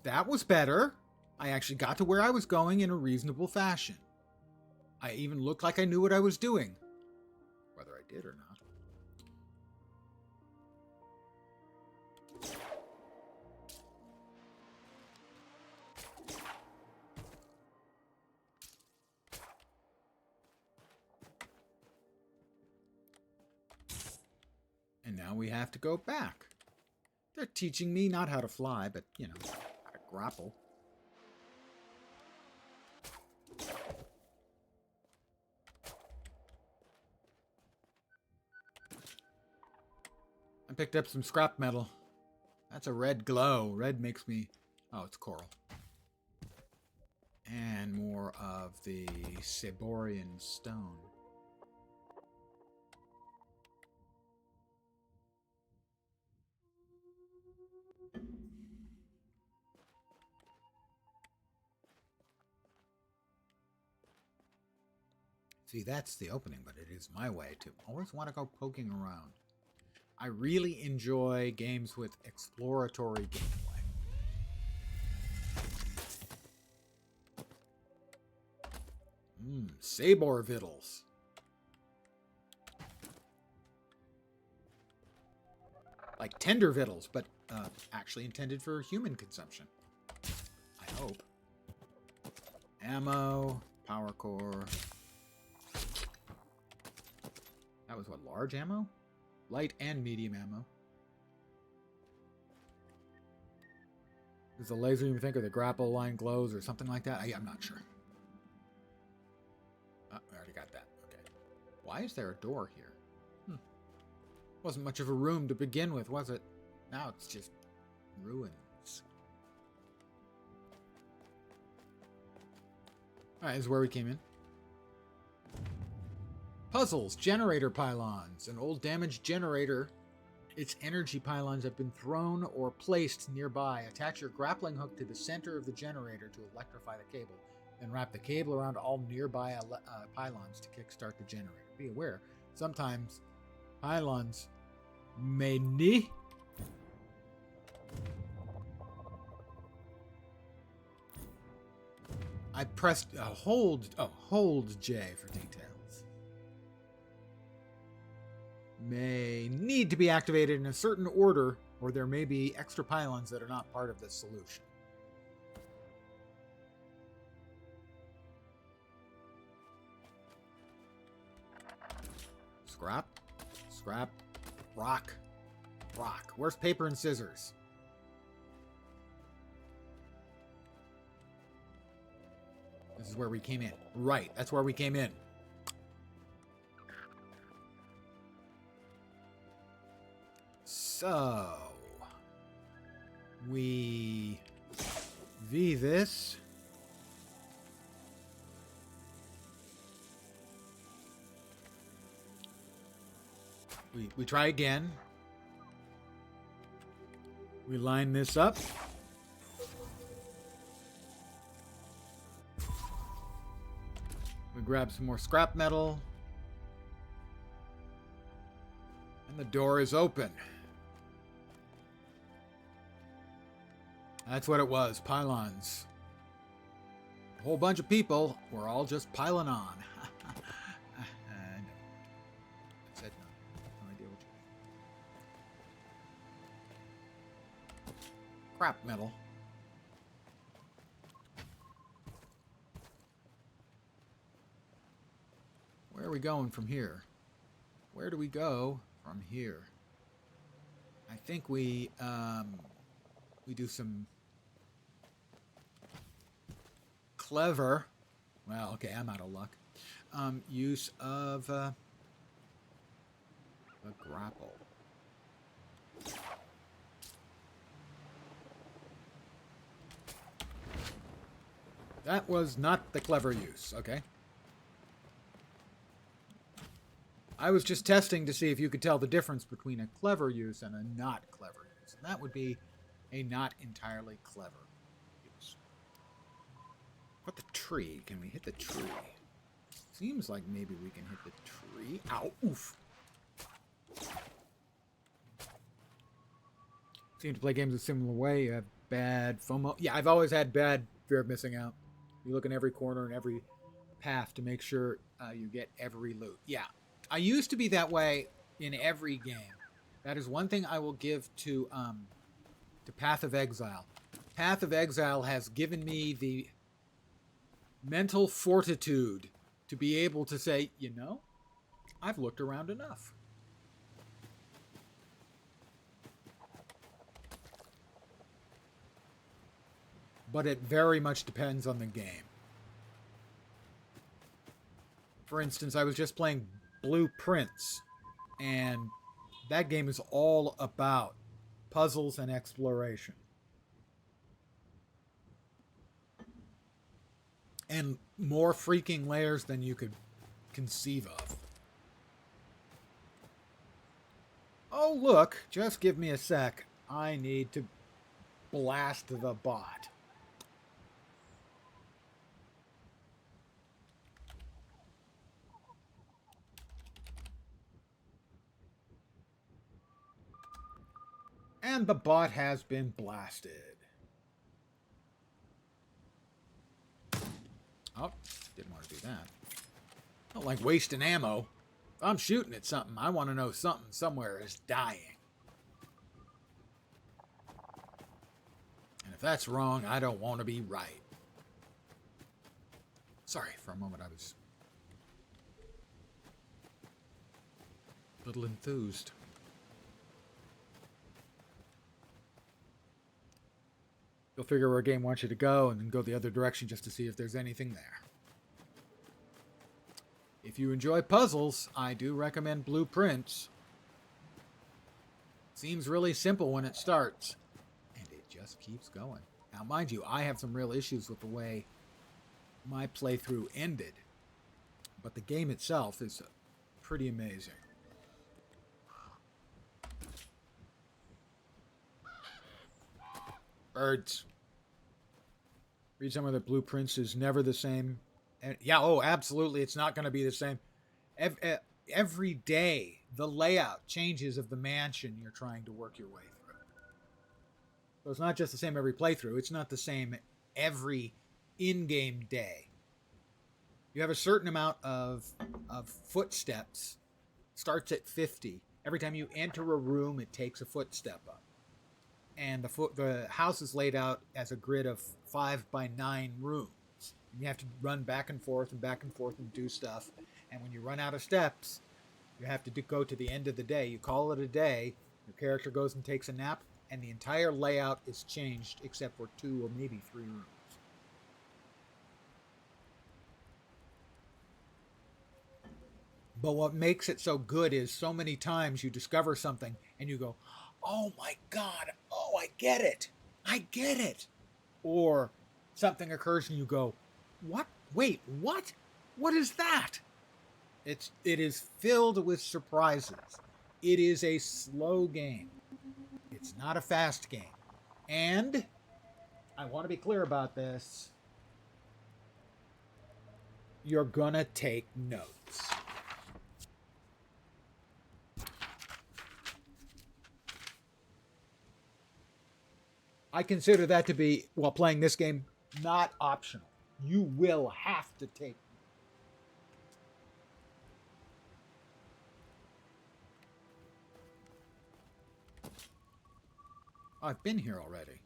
That was better. I actually got to where I was going in a reasonable fashion. I even looked like I knew what I was doing. Whether I did or not. And now we have to go back. They're teaching me not how to fly, but, you know, how to grapple. I picked up some scrap metal. That's a red glow. Red makes me... Oh, it's coral. And more of the Saborian stone. See, that's the opening, but it is my way to always want to go poking around. I really enjoy games with exploratory gameplay. Sabor Vittles. Like tender vittles, but actually intended for human consumption. I hope. Ammo, power core. That was what, large ammo? Light and medium ammo. Does the laser even think, or the grapple line glows or something like that? I'm not sure. Why is there a door here? Wasn't much of a room to begin with, was it? Now it's just ruins. Alright, this is where we came in. Puzzles, generator pylons. An old damaged generator. Its energy pylons have been thrown or placed nearby. Attach your grappling hook to the center of the generator to electrify the cable. Then wrap the cable around all nearby pylons to kickstart the generator. Be aware, sometimes pylons may need... I pressed hold J for details. May need to be activated in a certain order, or there may be extra pylons that are not part of the solution. Scrap, scrap, rock, rock. Where's paper and scissors? This is where we came in. Right, that's where we came in. So, we V this. We try again. We line this up. We grab some more scrap metal. And the door is open. That's what it was, pylons. A whole bunch of people were all just piling on. I said no. No idea what you... Crap metal. Where are we going from here? Where do we go from here? I think we do some clever, well, okay, I'm out of luck, use of a grapple. That was not the clever use, okay? I was just testing to see if you could tell the difference between a clever use and a not clever use. And that would be a not entirely clever use. What the tree? Can we hit the tree? Seems like maybe we can hit the tree. Ow, oof. Seem to play games a similar way. You have bad FOMO. Yeah, I've always had bad fear of missing out. You look in every corner and every path to make sure you get every loot. Yeah. I used to be that way in every game. That is one thing I will give to Path of Exile. Path of Exile has given me the mental fortitude to be able to say, you know, I've looked around enough. But it very much depends on the game. For instance, I was just playing Blueprints, and that game is all about puzzles and exploration. And more freaking layers than you could conceive of. Oh, look, just give me a sec. I need to blast the bot. And the bot has been blasted. Oh, didn't want to do that. I don't like wasting ammo. If I'm shooting at something, I want to know something somewhere is dying. And if that's wrong, I don't want to be right. Sorry, for a moment I was a little enthused. You'll figure where a game wants you to go and then go the other direction just to see if there's anything there. If If you enjoy puzzles, I do recommend Blueprints. Seems really simple when it starts, and it just keeps going. Now, mind you, I have some real issues with the way my playthrough ended, but the game itself is pretty amazing. Birds. Read some of the Blueprints is never the same. And yeah, oh, absolutely, it's not going to be the same. Every day, the layout changes of the mansion you're trying to work your way through. So it's not just the same every playthrough. It's not the same every in-game day. You have a certain amount of footsteps. Starts at 50. Every time you enter a room, it takes a footstep up. And the house is laid out as a grid of 5 by 9 rooms. And you have to run back and forth and do stuff. And when you run out of steps, you have to go to the end of the day. You call it a day. Your character goes and takes a nap, and the entire layout is changed except for 2 or maybe 3 rooms. But what makes it so good is so many times you discover something and you go, oh my God, oh, I get it. I get it. Or something occurs and you go, what? Wait, what? What is that? It is filled with surprises. It is a slow game. It's not a fast game. And I want to be clear about this. You're gonna take notes. I consider that to be, while playing this game, not optional. You will have to take. I've been here already.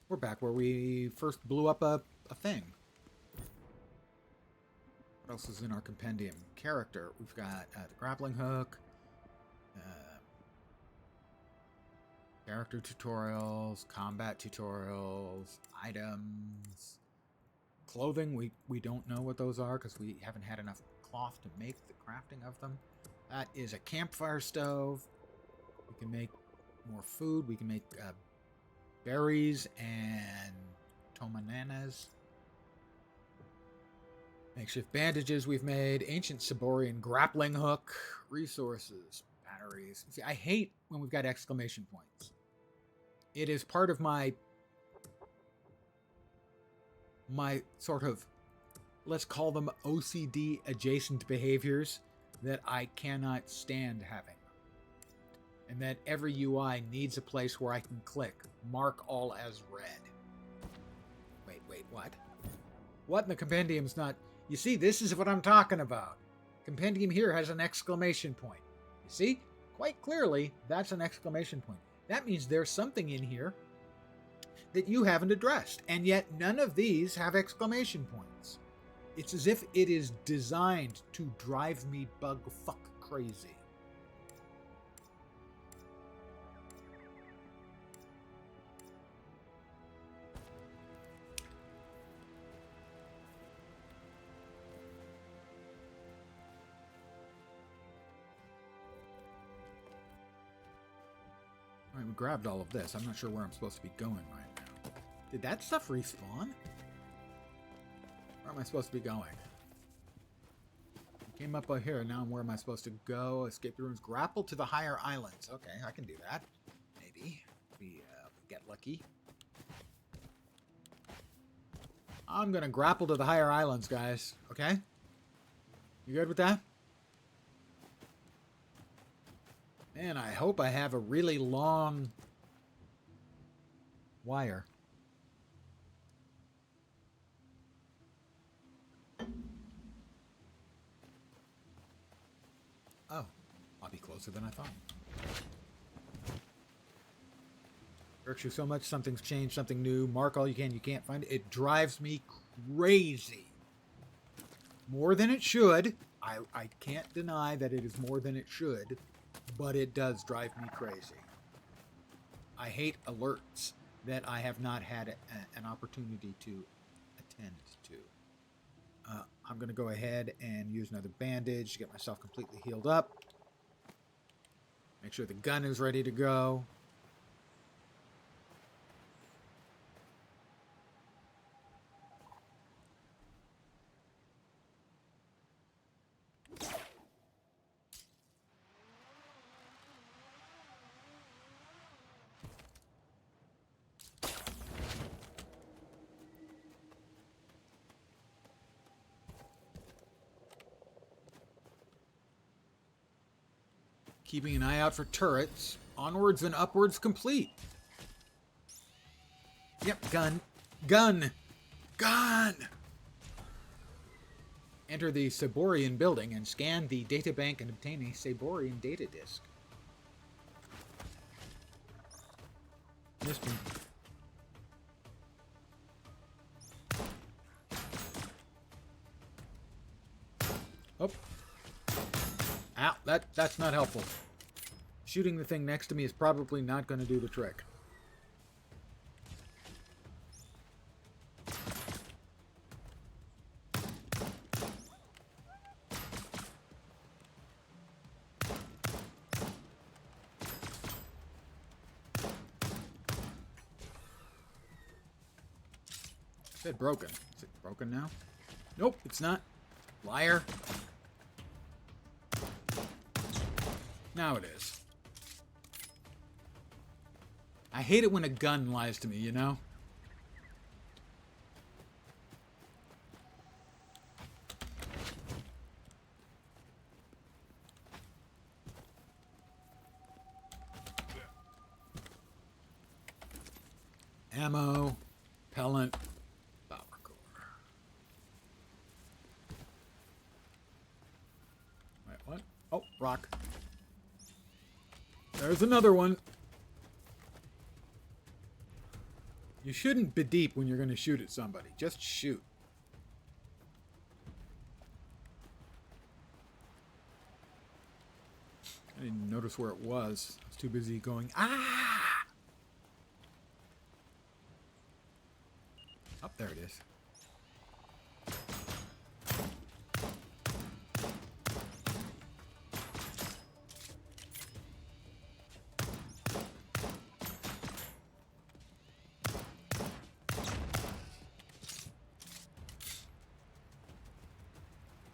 We're back where we first blew up a thing. What else is in our compendium? Character. We've got the grappling hook. Character tutorials, combat tutorials, items, clothing. We don't know what those are because we haven't had enough cloth to make the crafting of them. That is a campfire stove. We can make more food. We can make berries and tomananas. Makeshift bandages we've made. Ancient Saborian grappling hook. Resources. Batteries. See, I hate when we've got exclamation points. It is part of my sort of, let's call them OCD adjacent behaviors that I cannot stand having. And that every UI needs a place where I can click, mark all as red. Wait, what? What in the compendium's not? You see, this is what I'm talking about. Compendium here has an exclamation point. You see? Quite clearly, that's an exclamation point. That means there's something in here that you haven't addressed, and yet none of these have exclamation points. It's as if it is designed to drive me bug fuck crazy. All right, we grabbed all of this. I'm not sure where I'm supposed to be going right now. Did that stuff respawn? Where am I supposed to be going? I came up here. Now where am I supposed to go? Escape the rooms. Grapple to the higher islands. Okay, I can do that. Maybe. We get lucky. I'm going to grapple to the higher islands, guys. Okay? You good with that? Man, I hope I have a really long wire. Oh, I'll be closer than I thought. Irks you so much, something's changed, something new. Mark all you can, you can't find it. It drives me crazy. More than it should. I can't deny that it is more than it should, but it does drive me crazy. I hate alerts that I have not had an opportunity to attend to. I'm going to go ahead and use another bandage to get myself completely healed up. Make sure the gun is ready to go. Keeping an eye out for turrets. Onwards and upwards complete. Yep, gun. Gun! Gun! Enter the Saborian building and scan the databank and obtain a Saborian data disk. Missed me. Oh. Ow, that's not helpful. Shooting the thing next to me is probably not going to do the trick. It said broken. Is it broken now? Nope, it's not. Liar. Now it is. I hate it when a gun lies to me, you know? Ammo, repellent, power core. Wait, what? Oh, rock. There's another one. You shouldn't be deep when you're going to shoot at somebody. Just shoot. I didn't notice where it was. I was too busy going, ah! Up there it is.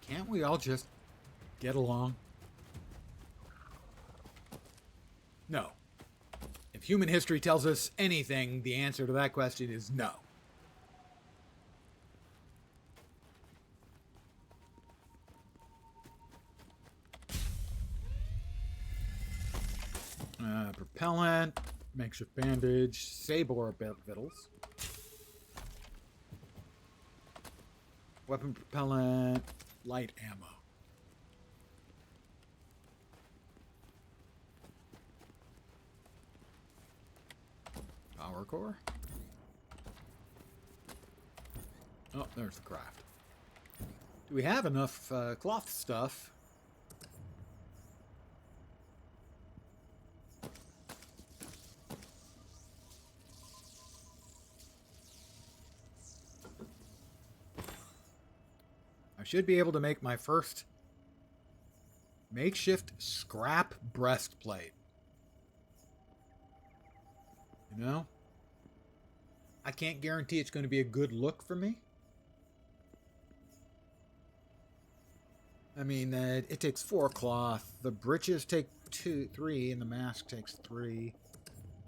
Can't we all just get along? No. If human history tells us anything, the answer to that question is no. Propellant, makeshift bandage, Sabor vittles. Weapon propellant, light ammo. Power core. Oh, there's the craft. Do we have enough cloth stuff? I should be able to make my first makeshift scrap breastplate. You know? I can't guarantee it's going to be a good look for me. I mean, it takes 4 cloth. The breeches take 3, and the mask takes 3.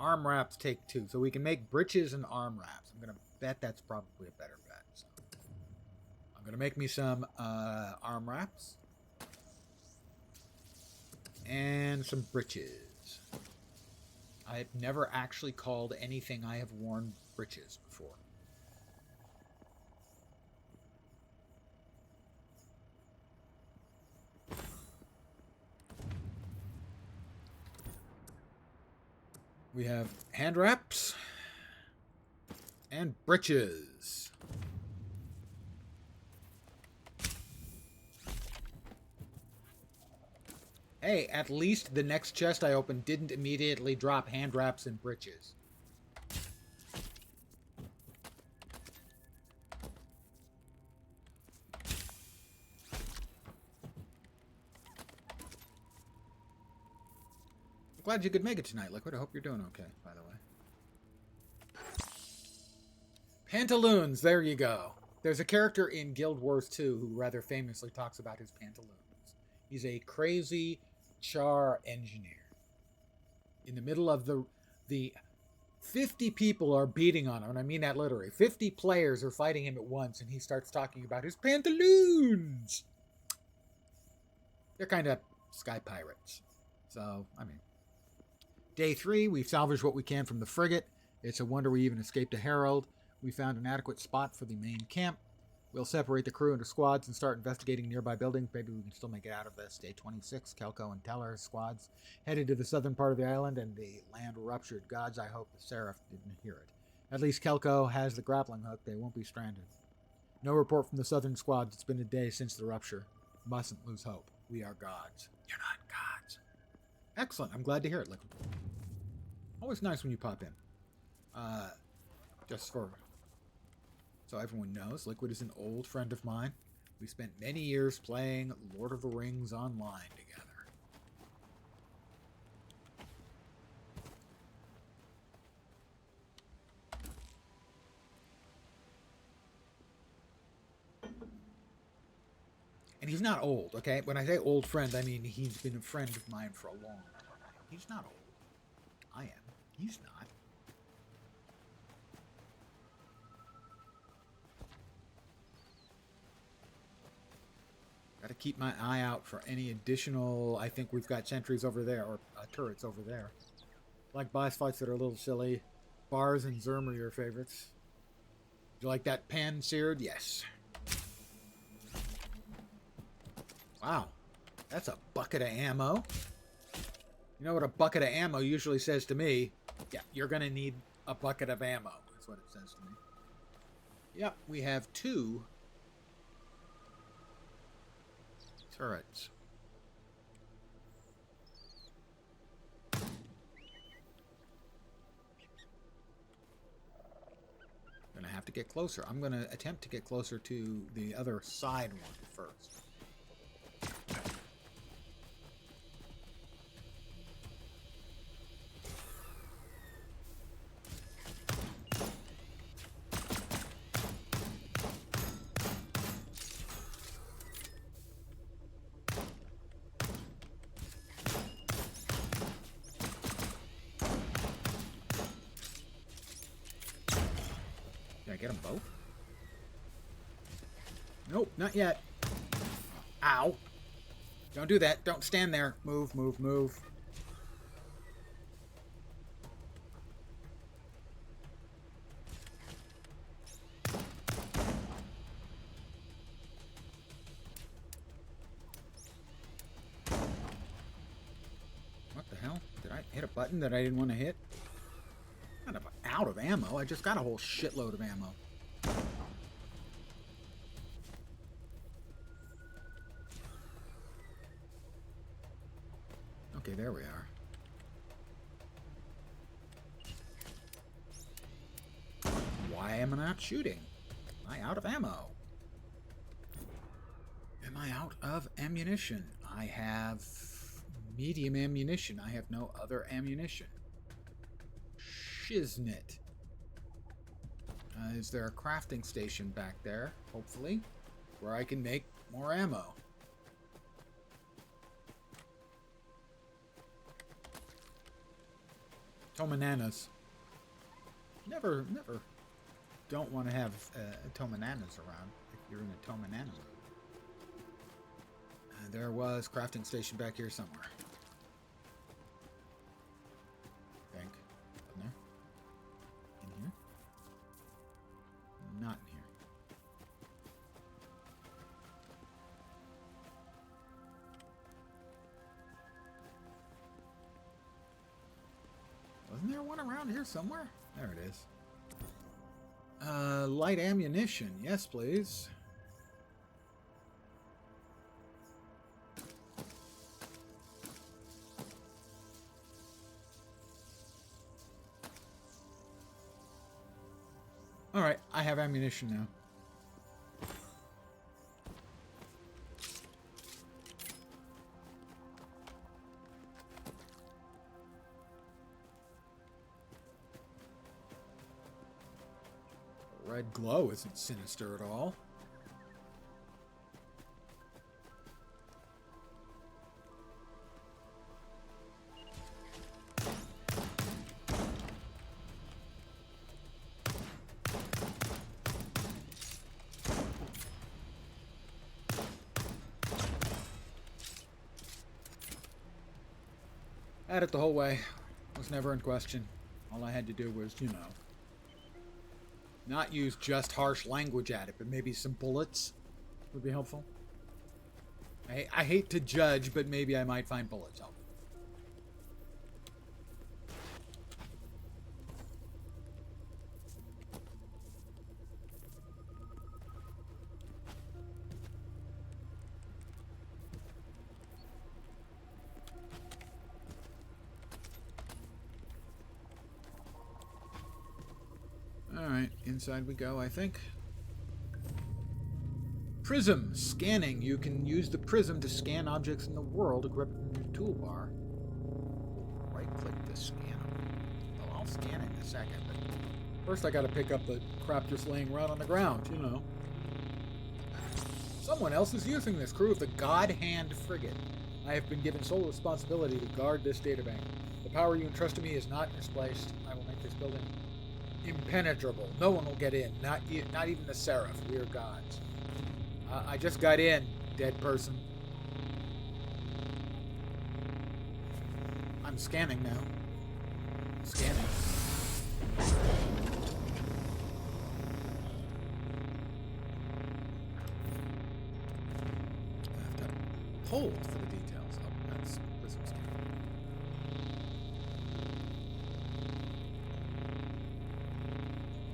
Arm wraps take 2. So we can make breeches and arm wraps. I'm going to bet that's probably a better bet. So I'm going to make me some arm wraps. And some breeches. I've never actually called anything I have worn breeches before. We have hand wraps and breeches. Hey, at least the next chest I opened didn't immediately drop hand wraps and breeches. glad you could make it tonight, Liquid. I hope you're doing okay, by the way. Pantaloons, there you go. There's a character in Guild Wars 2 who rather famously talks about his pantaloons. He's a crazy char engineer. In the middle of the 50 people are beating on him, and I mean that literally. 50 players are fighting him at once, and he starts talking about his pantaloons. They're kind of sky pirates. So, I mean. Day 3, we've salvaged what we can from the frigate. It's a wonder we even escaped a herald. We found an adequate spot for the main camp. We'll separate the crew into squads and start investigating nearby buildings. Maybe we can still make it out of this. Day 26, Kelko and Teller's squads headed to the southern part of the island, and the land ruptured. Gods, I hope the Seraph didn't hear it. At least Kelko has the grappling hook. They won't be stranded. No report from the southern squads. It's been a day since the rupture. Mustn't lose hope. We are gods. You're not gods. Excellent. I'm glad to hear it, Liquid. Always nice when you pop in. Just for... So everyone knows, Liquid is an old friend of mine. We spent many years playing Lord of the Rings online together. And he's not old, okay? When I say old friend, I mean he's been a friend of mine for a long time. He's not old. I am. He's not. Got to keep my eye out for any additional... I think we've got sentries over there, or turrets over there. Like boss fights that are a little silly. Bars and Zerm are your favorites. Do you like that pan-seared? Yes. Wow. That's a bucket of ammo. You know what a bucket of ammo usually says to me? Yeah, you're going to need a bucket of ammo. That's what it says to me. Yep, we have 2 turrets. Gonna have to get closer. I'm gonna attempt to get closer to the other side one first. Get them both? Nope, not yet. Ow. Don't do that. Don't stand there. Move, move, move. What the hell? Did I hit a button that I didn't want to hit? Not out of ammo. I just got a whole shitload of ammo. Okay, there we are. Why am I not shooting? Am I out of ammo? Am I out of ammunition? I have medium ammunition. I have no other ammunition. Shiznit. Is there a crafting station back there, hopefully, where I can make more ammo? Tomananas. Never don't want to have Tomananas around if you're in a Tomanana mood. There was crafting station back here somewhere. I think. Wasn't there? In here? Not in here. Wasn't there one around here somewhere? There it is. Light ammunition. Yes, please. Alright, I have ammunition now. red glow isn't sinister at all. Had it the whole way. Was never in question. All I had to do was, you know, not use just harsh language at it, but maybe some bullets would be helpful. I hate to judge, but maybe I might find bullets helpful. Alright, inside we go, I think. Prism scanning. You can use the prism to scan objects in the world equipped in your toolbar. Right-click to scan them. Well, I'll scan it in a second, but first I gotta pick up the crap just laying around on the ground, you know. Someone else is using this. Crew of the God Hand frigate. I have been given sole responsibility to guard this databank. The power you entrust to me is not misplaced. I will make this building impenetrable. No one will get in. Not even the Seraph. We are gods. I just got in, dead person. I'm scanning now. Scanning. I have to hold for the details. Oh, that's prism scanning.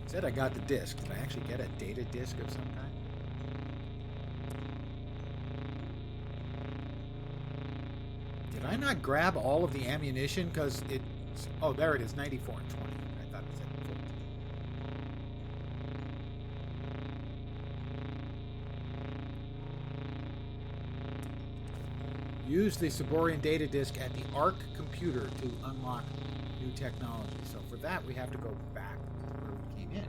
Said I got the disc. Did I actually get a data disc of some kind? Did I not grab all of the ammunition? Because it's... Oh, there it is. 94 and 20. I thought it said 14. Use the Saborian data disk at the ARC computer to unlock new technology. So for that, we have to go back where we came in.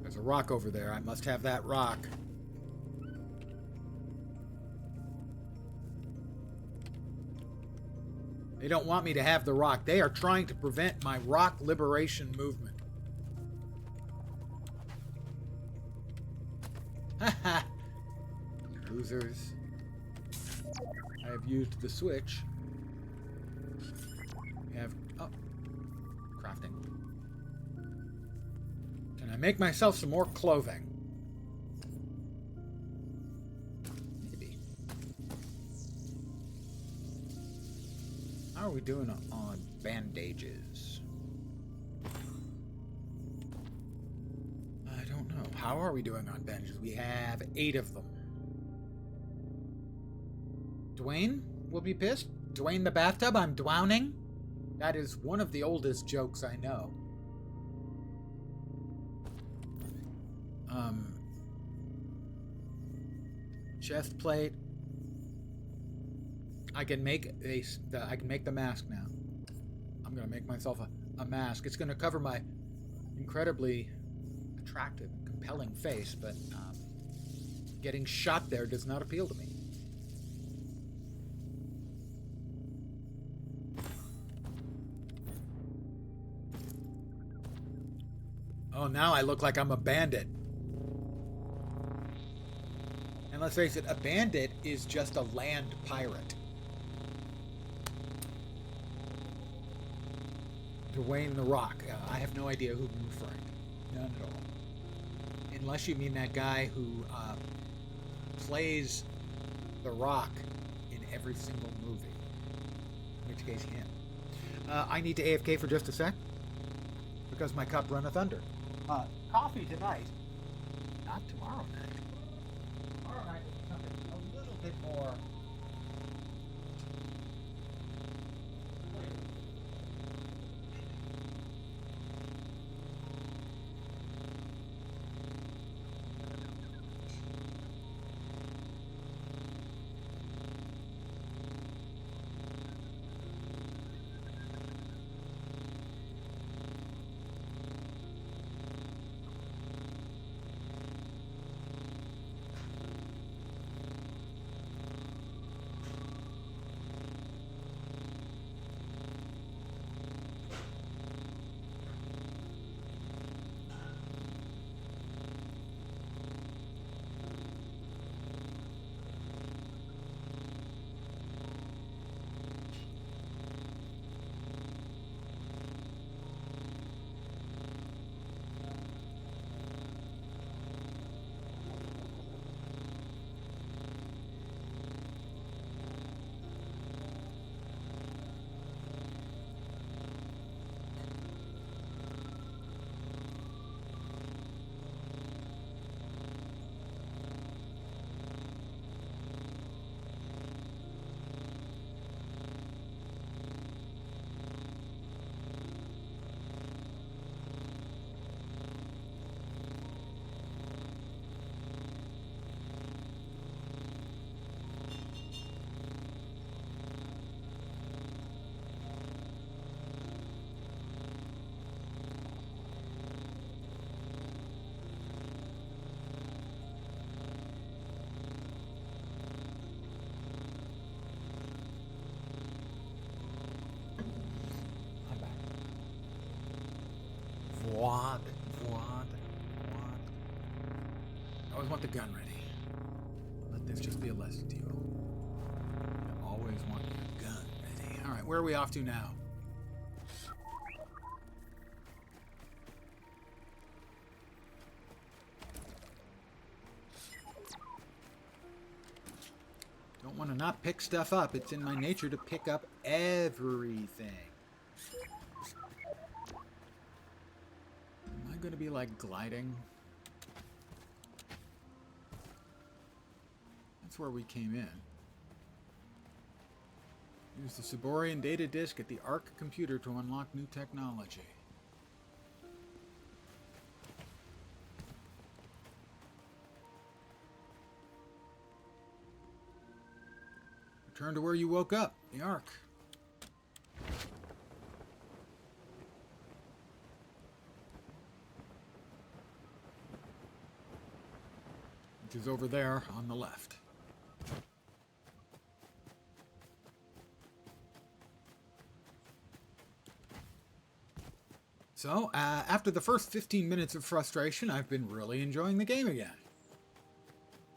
There's a rock over there. I must have that rock. They don't want me to have the rock. They are trying to prevent my rock liberation movement. Haha. Losers. I have used the switch. We have... Oh. Crafting. Can I make myself some more clothing? Maybe. How are we doing on bandages? I don't know. How are we doing on bandages? We have 8 of them. Dwayne will be pissed. Dwayne the bathtub, I'm drowning. That is one of the oldest jokes I know. Chest plate. I can make the mask now. I'm gonna make myself a mask. It's gonna cover my incredibly attractive, compelling face, but getting shot there does not appeal to me. Oh, now I look like I'm a bandit. And let's face it, a bandit is just a land pirate. Dwayne the Rock. I have no idea who I'm referring to. None at all. Unless you mean that guy who plays the Rock in every single movie. In which case, him. I need to AFK for just a sec. Because my cup runneth under. Coffee tonight. Not tomorrow night. Tomorrow night will be something a little bit more... Void. I always want the gun ready. Let this just be a lesson to you. You always want your gun ready. Alright, where are we off to now? Don't want to not pick stuff up. It's in my nature to pick up everything. Am I going to be like gliding? That's where we came in. Use the Cyborian data disk at the ARC computer to unlock new technology. Return to where you woke up, the ARC. Which is over there on the left. So, after the first 15 minutes of frustration, I've been really enjoying the game again.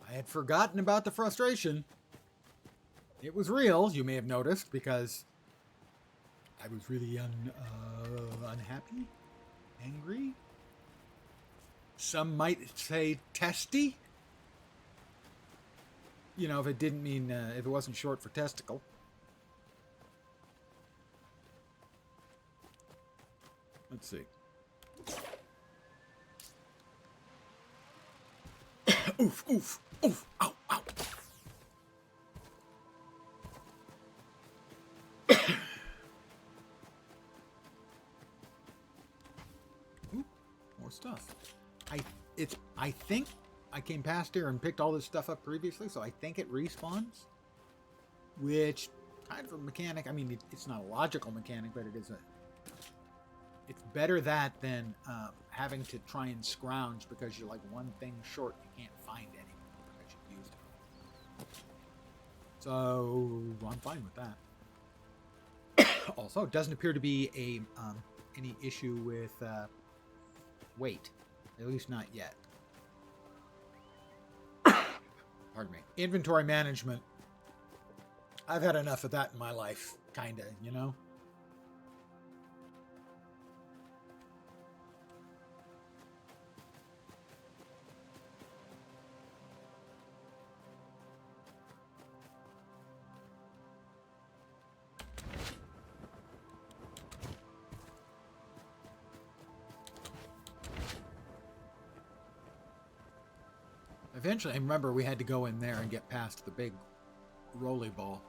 I had forgotten about the frustration. It was real, you may have noticed, because I was really unhappy, angry. Some might say testy. You know, if it didn't mean, if it wasn't short for testicle. Let's see. Oof, oof, oof, ow, ow. Ooh, more stuff. I think I came past here and picked all this stuff up previously, so I think it respawns. Which, kind of a mechanic, I mean, it's not a logical mechanic, but it is a... It's better that than having to try and scrounge because you're like one thing short. You can't find anything because you've used it. So I'm fine with that. Also, it doesn't appear to be any issue with weight, at least not yet. Pardon me. Inventory management. I've had enough of that in my life, kinda, you know. Eventually, I remember we had to go in there and get past the big rolly ball.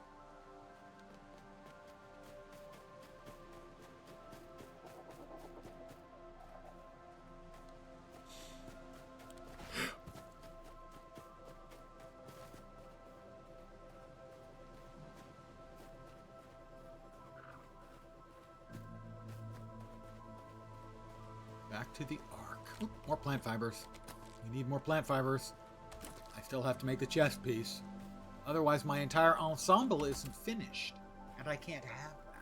Back to the Ark. Ooh, more plant fibers. We need more plant fibers. I still have to make the chest piece. Otherwise, my entire ensemble isn't finished. And I can't have that.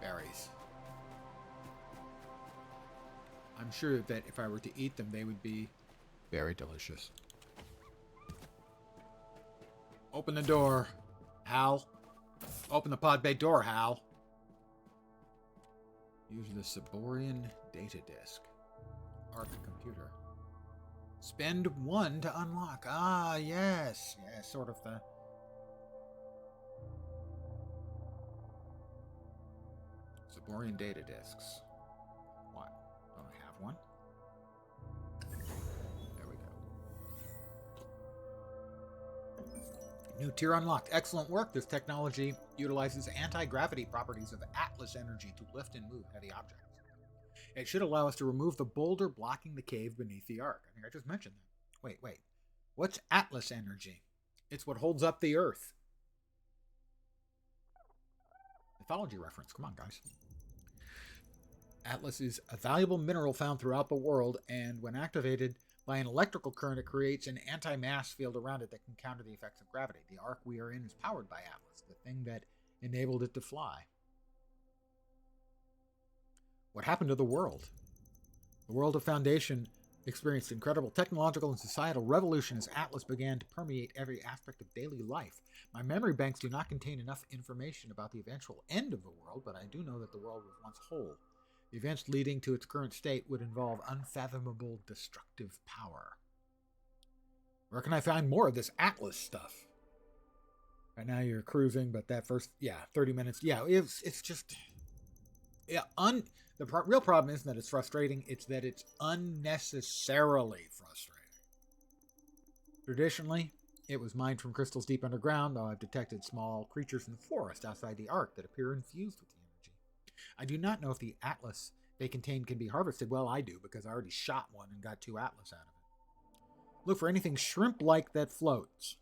Berries. I'm sure that if I were to eat them, they would be very delicious. Open the door, Hal. Open the pod bay door, Hal. Use the Cyborian data disk. ARC computer. Spend 1 to unlock. Ah, yes. Yeah, sort of the... Cyborian data disks. What? Don't I have one? There we go. New tier unlocked. Excellent work. This technology utilizes anti-gravity properties of Atlas energy to lift and move heavy objects. It should allow us to remove the boulder blocking the cave beneath the Ark. I think I just mentioned that. Wait. What's Atlas energy? It's what holds up the Earth. Mythology reference. Come on, guys. Atlas is a valuable mineral found throughout the world, and when activated by an electrical current, it creates an anti-mass field around it that can counter the effects of gravity. The ark we are in is powered by Atlas, the thing that enabled it to fly. What happened to the world? The world of Foundation experienced incredible technological and societal revolution as Atlas began to permeate every aspect of daily life. My memory banks do not contain enough information about the eventual end of the world, but I do know that the world was once whole. The events leading to its current state would involve unfathomable destructive power. Where can I find more of this Atlas stuff? Right now you're cruising, but that first, 30 minutes, it's just, real problem isn't that it's frustrating, it's that it's unnecessarily frustrating. Traditionally, it was mined from crystals deep underground, though I've detected small creatures in the forest outside the Ark that appear infused with the energy. I do not know if the Atlas they contain can be harvested. Well, I do, because I already shot one and got 2 Atlas out of it. Look for anything shrimp-like that floats.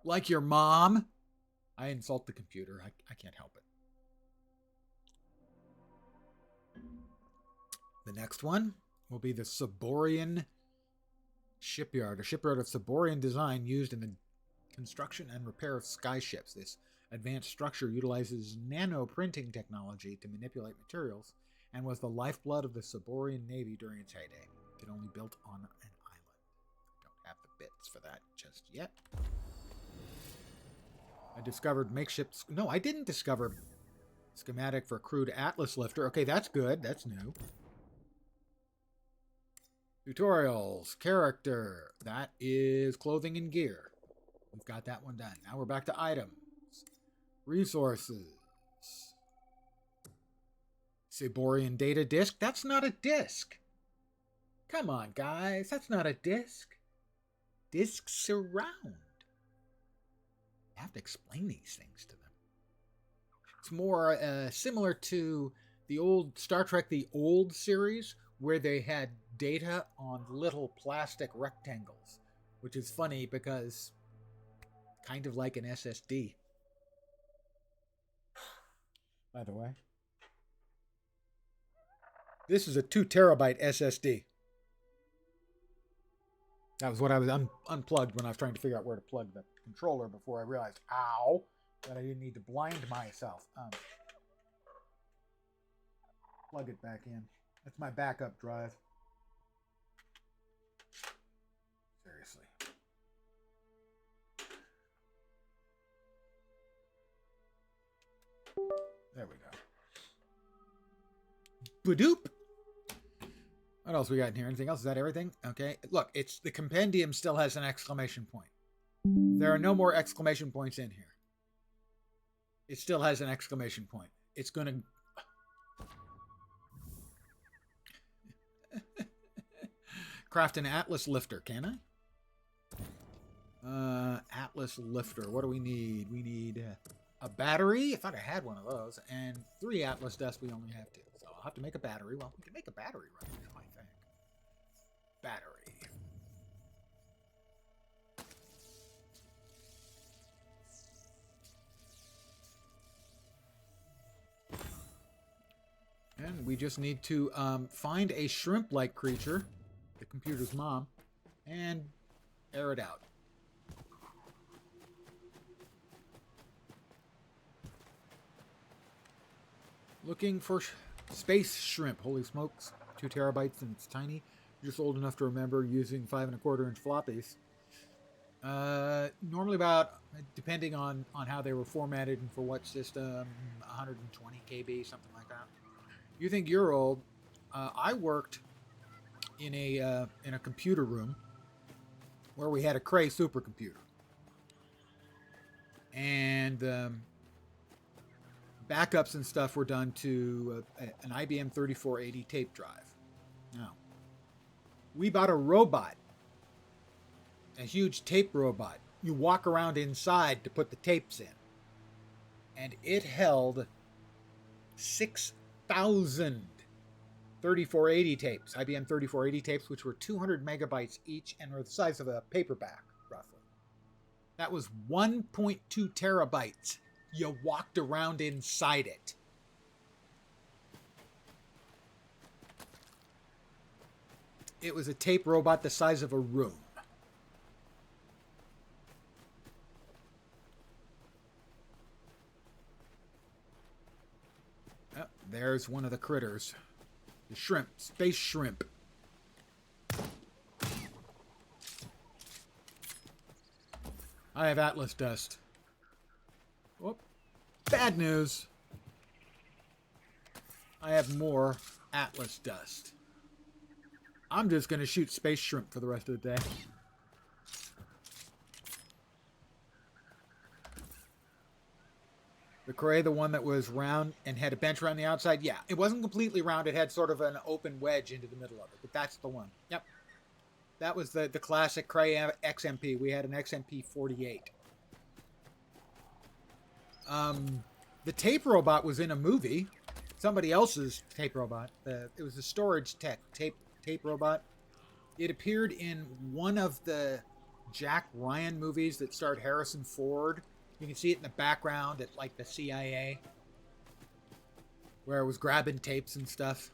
Like your mom? I insult the computer. I can't help it. The next one will be the Saborian shipyard, a shipyard of Saborian design used in the construction and repair of skyships. This advanced structure utilizes nano-printing technology to manipulate materials and was the lifeblood of the Saborian Navy during its heyday. It only built on an island. Don't have the bits for that just yet. I discovered makeshift... No, I didn't discover schematic for crude Atlas lifter. Okay, that's good. That's new. Tutorials. Character. That is clothing and gear. We've got that one done. Now we're back to items. Resources. Saborian data disk. That's not a disk. Come on, guys. That's not a disk. Disks surround. You have to explain these things to them. It's more similar to the old Star Trek, the old series, where they had data on little plastic rectangles, which is funny because kind of like an SSD. By the way, this is a 2 terabyte SSD. That was what I was unplugged when I was trying to figure out where to plug the controller before I realized, ow, that I didn't need to blind myself. Plug it back in. That's my backup drive. Seriously. There we go. Badoop. What else we got in here? Anything else? Is that everything? Okay. Look, it's the compendium still has an exclamation point. There are no more exclamation points in here. It still has an exclamation point. It's going to... Craft an Atlas lifter, can I? Atlas lifter. What do we need? We need a battery. I thought I had one of those. And 3 Atlas dust. We only have 2. So I'll have to make a battery. Well, we can make a battery right now, I think. Battery. And we just need to find a shrimp-like creature, the computer's mom, and air it out. Looking for space shrimp. Holy smokes. 2 terabytes and it's tiny. Just old enough to remember using 5 1/4 inch floppies. Normally about, depending on how they were formatted and for what system, 120 KB, something like that. You think you're old. I worked in a computer room where we had a Cray supercomputer. And backups and stuff were done to an IBM 3480 tape drive. Now, we bought a robot, a huge tape robot. You walk around inside to put the tapes in. And it held 6,000 3480 tapes, IBM 3480 tapes, which were 200 megabytes each and were the size of a paperback, roughly. That was 1.2 terabytes. You walked around inside it. It was a tape robot the size of a room. Oh, there's one of the critters. The shrimp. Space shrimp. I have Atlas dust. Whoop. Bad news. I have more Atlas dust. I'm just going to shoot space shrimp for the rest of the day. The Cray, the one that was round and had a bench around the outside? Yeah, it wasn't completely round. It had sort of an open wedge into the middle of it, but that's the one. Yep. That was the classic Cray XMP. We had an XMP 48. The tape robot was in a movie. Somebody else's tape robot. It was a storage tape robot. It appeared in one of the Jack Ryan movies that starred Harrison Ford. You can see it in the background at like the CIA, where it was grabbing tapes and stuff.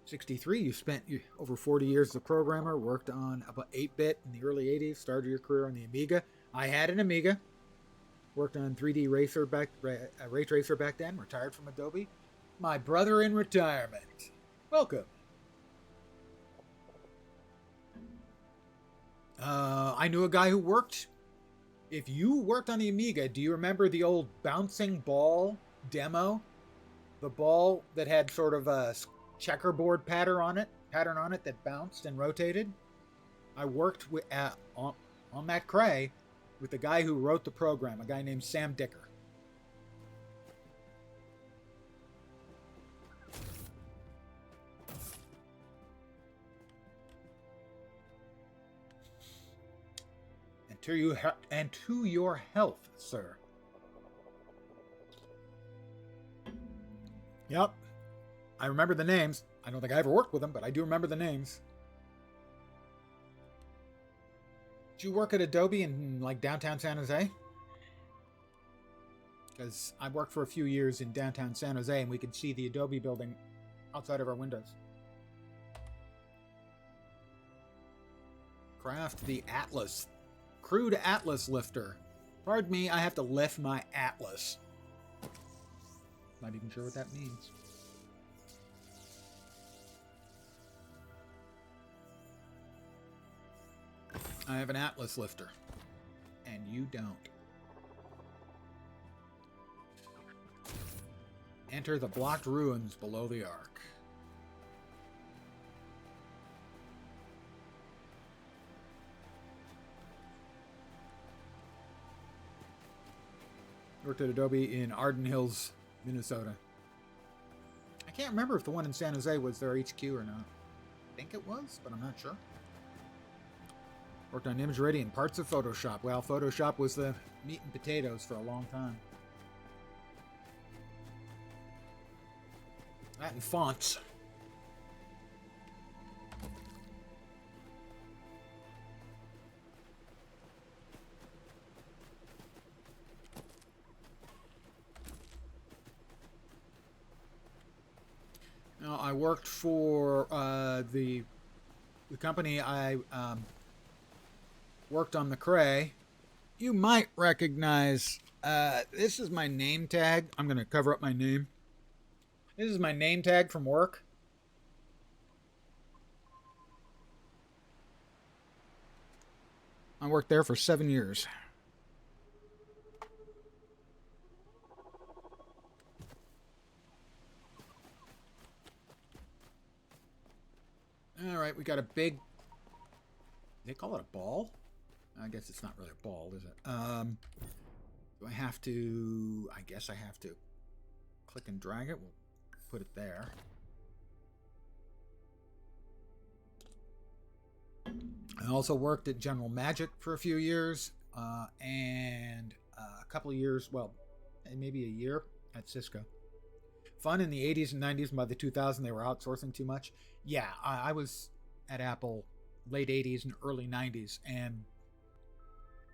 63, you spent over 40 years as a programmer, worked on about 8-bit in the early 80s, started your career on the Amiga. I had an Amiga, worked on 3D ray tracer back then, retired from Adobe. My brother in retirement. Welcome. I knew a guy who worked. If you worked on the Amiga, do you remember the old bouncing ball demo? The ball that had sort of a checkerboard pattern on it that bounced and rotated? I worked on that Cray with the guy who wrote the program, a guy named Sam Dicker. And to your health, sir. Yep. I remember the names. I don't think I ever worked with them, but I do remember the names. Did you work at Adobe in like downtown San Jose? Because I worked for a few years in downtown San Jose and we could see the Adobe building outside of our windows. Craft the Atlas. Crude Atlas lifter. Pardon me, I have to lift my Atlas. Not even sure what that means. I have an Atlas lifter. And you don't. Enter the blocked ruins below the Ark. Worked at Adobe in Arden Hills, Minnesota. I can't remember if the one in San Jose was their HQ or not. I think it was, but I'm not sure. Worked on ImageReady and parts of Photoshop. Well, Photoshop was the meat and potatoes for a long time. That and fonts. Now, I worked for the company I worked on the Cray. You might recognize, this is my name tag. I'm going to cover up my name. This is my name tag from work. I worked there for 7 years. All right, we got a big... They call it a ball? I guess it's not really a ball, is it? Do I have to... I guess I have to click and drag it. We'll put it there. I also worked at General Magic for a few years, and a couple of years, well, maybe a year at Cisco. Fun in the 80s and 90s, and by the 2000s they were outsourcing too much. Yeah, I was at Apple late 80s and early 90s, and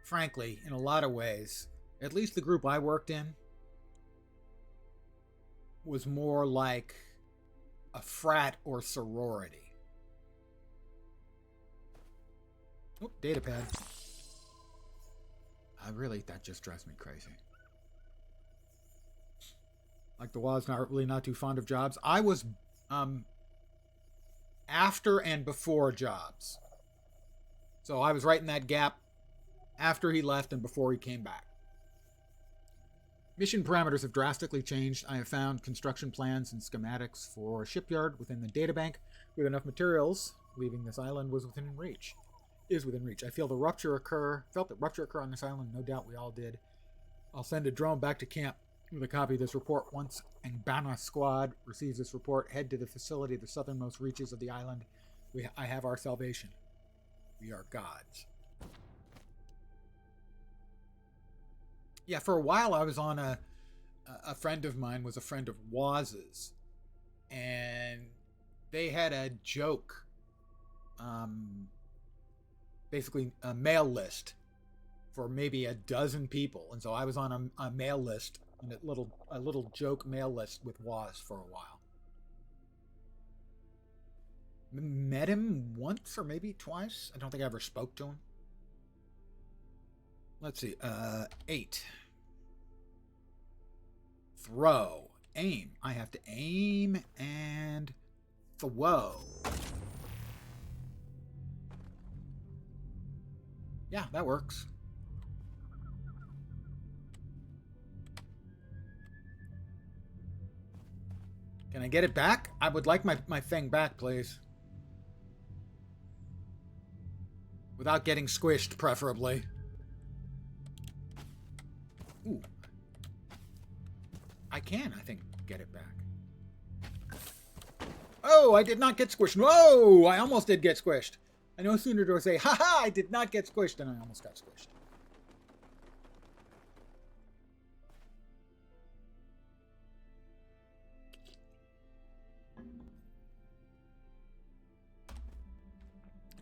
frankly, in a lot of ways, at least the group I worked in was more like a frat or sorority. Oh, data pad. That just drives me crazy. Like the Waz, not too fond of Jobs. I was after and before Jobs. So I was right in that gap after he left and before he came back. Mission parameters have drastically changed. I have found construction plans and schematics for a shipyard within the databank with enough materials. Leaving this island is within reach. I felt the rupture occur on this island. No doubt we all did. I'll send a drone back to camp with a copy of this report. Once Angbana squad receives this report, head to the facility at the southernmost reaches of the island. I have our salvation. We are gods. Yeah, for a while I was on a friend of mine was a friend of Waz's, and they had a joke, basically a mail list for maybe a dozen people, and so I was on a mail list, a little joke mail list with Waz for a while. Met him once or maybe twice. I don't think I ever spoke to him. Let's see. 8. Throw. Aim. I have to aim and throw. Yeah, that works. Can I get it back? I would like my thing back, please. Without getting squished, preferably. Ooh. I think, get it back. Oh, I did not get squished. Whoa! I almost did get squished. I no sooner do I say, haha, I did not get squished, than I almost got squished.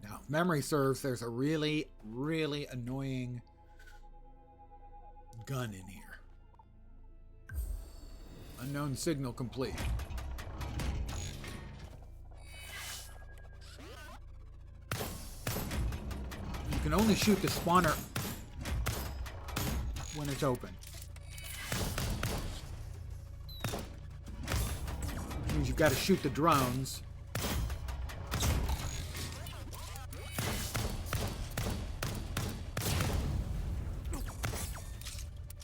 Now, if memory serves, there's a really, really annoying gun in here. Unknown signal complete. You can only shoot the spawner when it's open. Which means you've got to shoot the drones.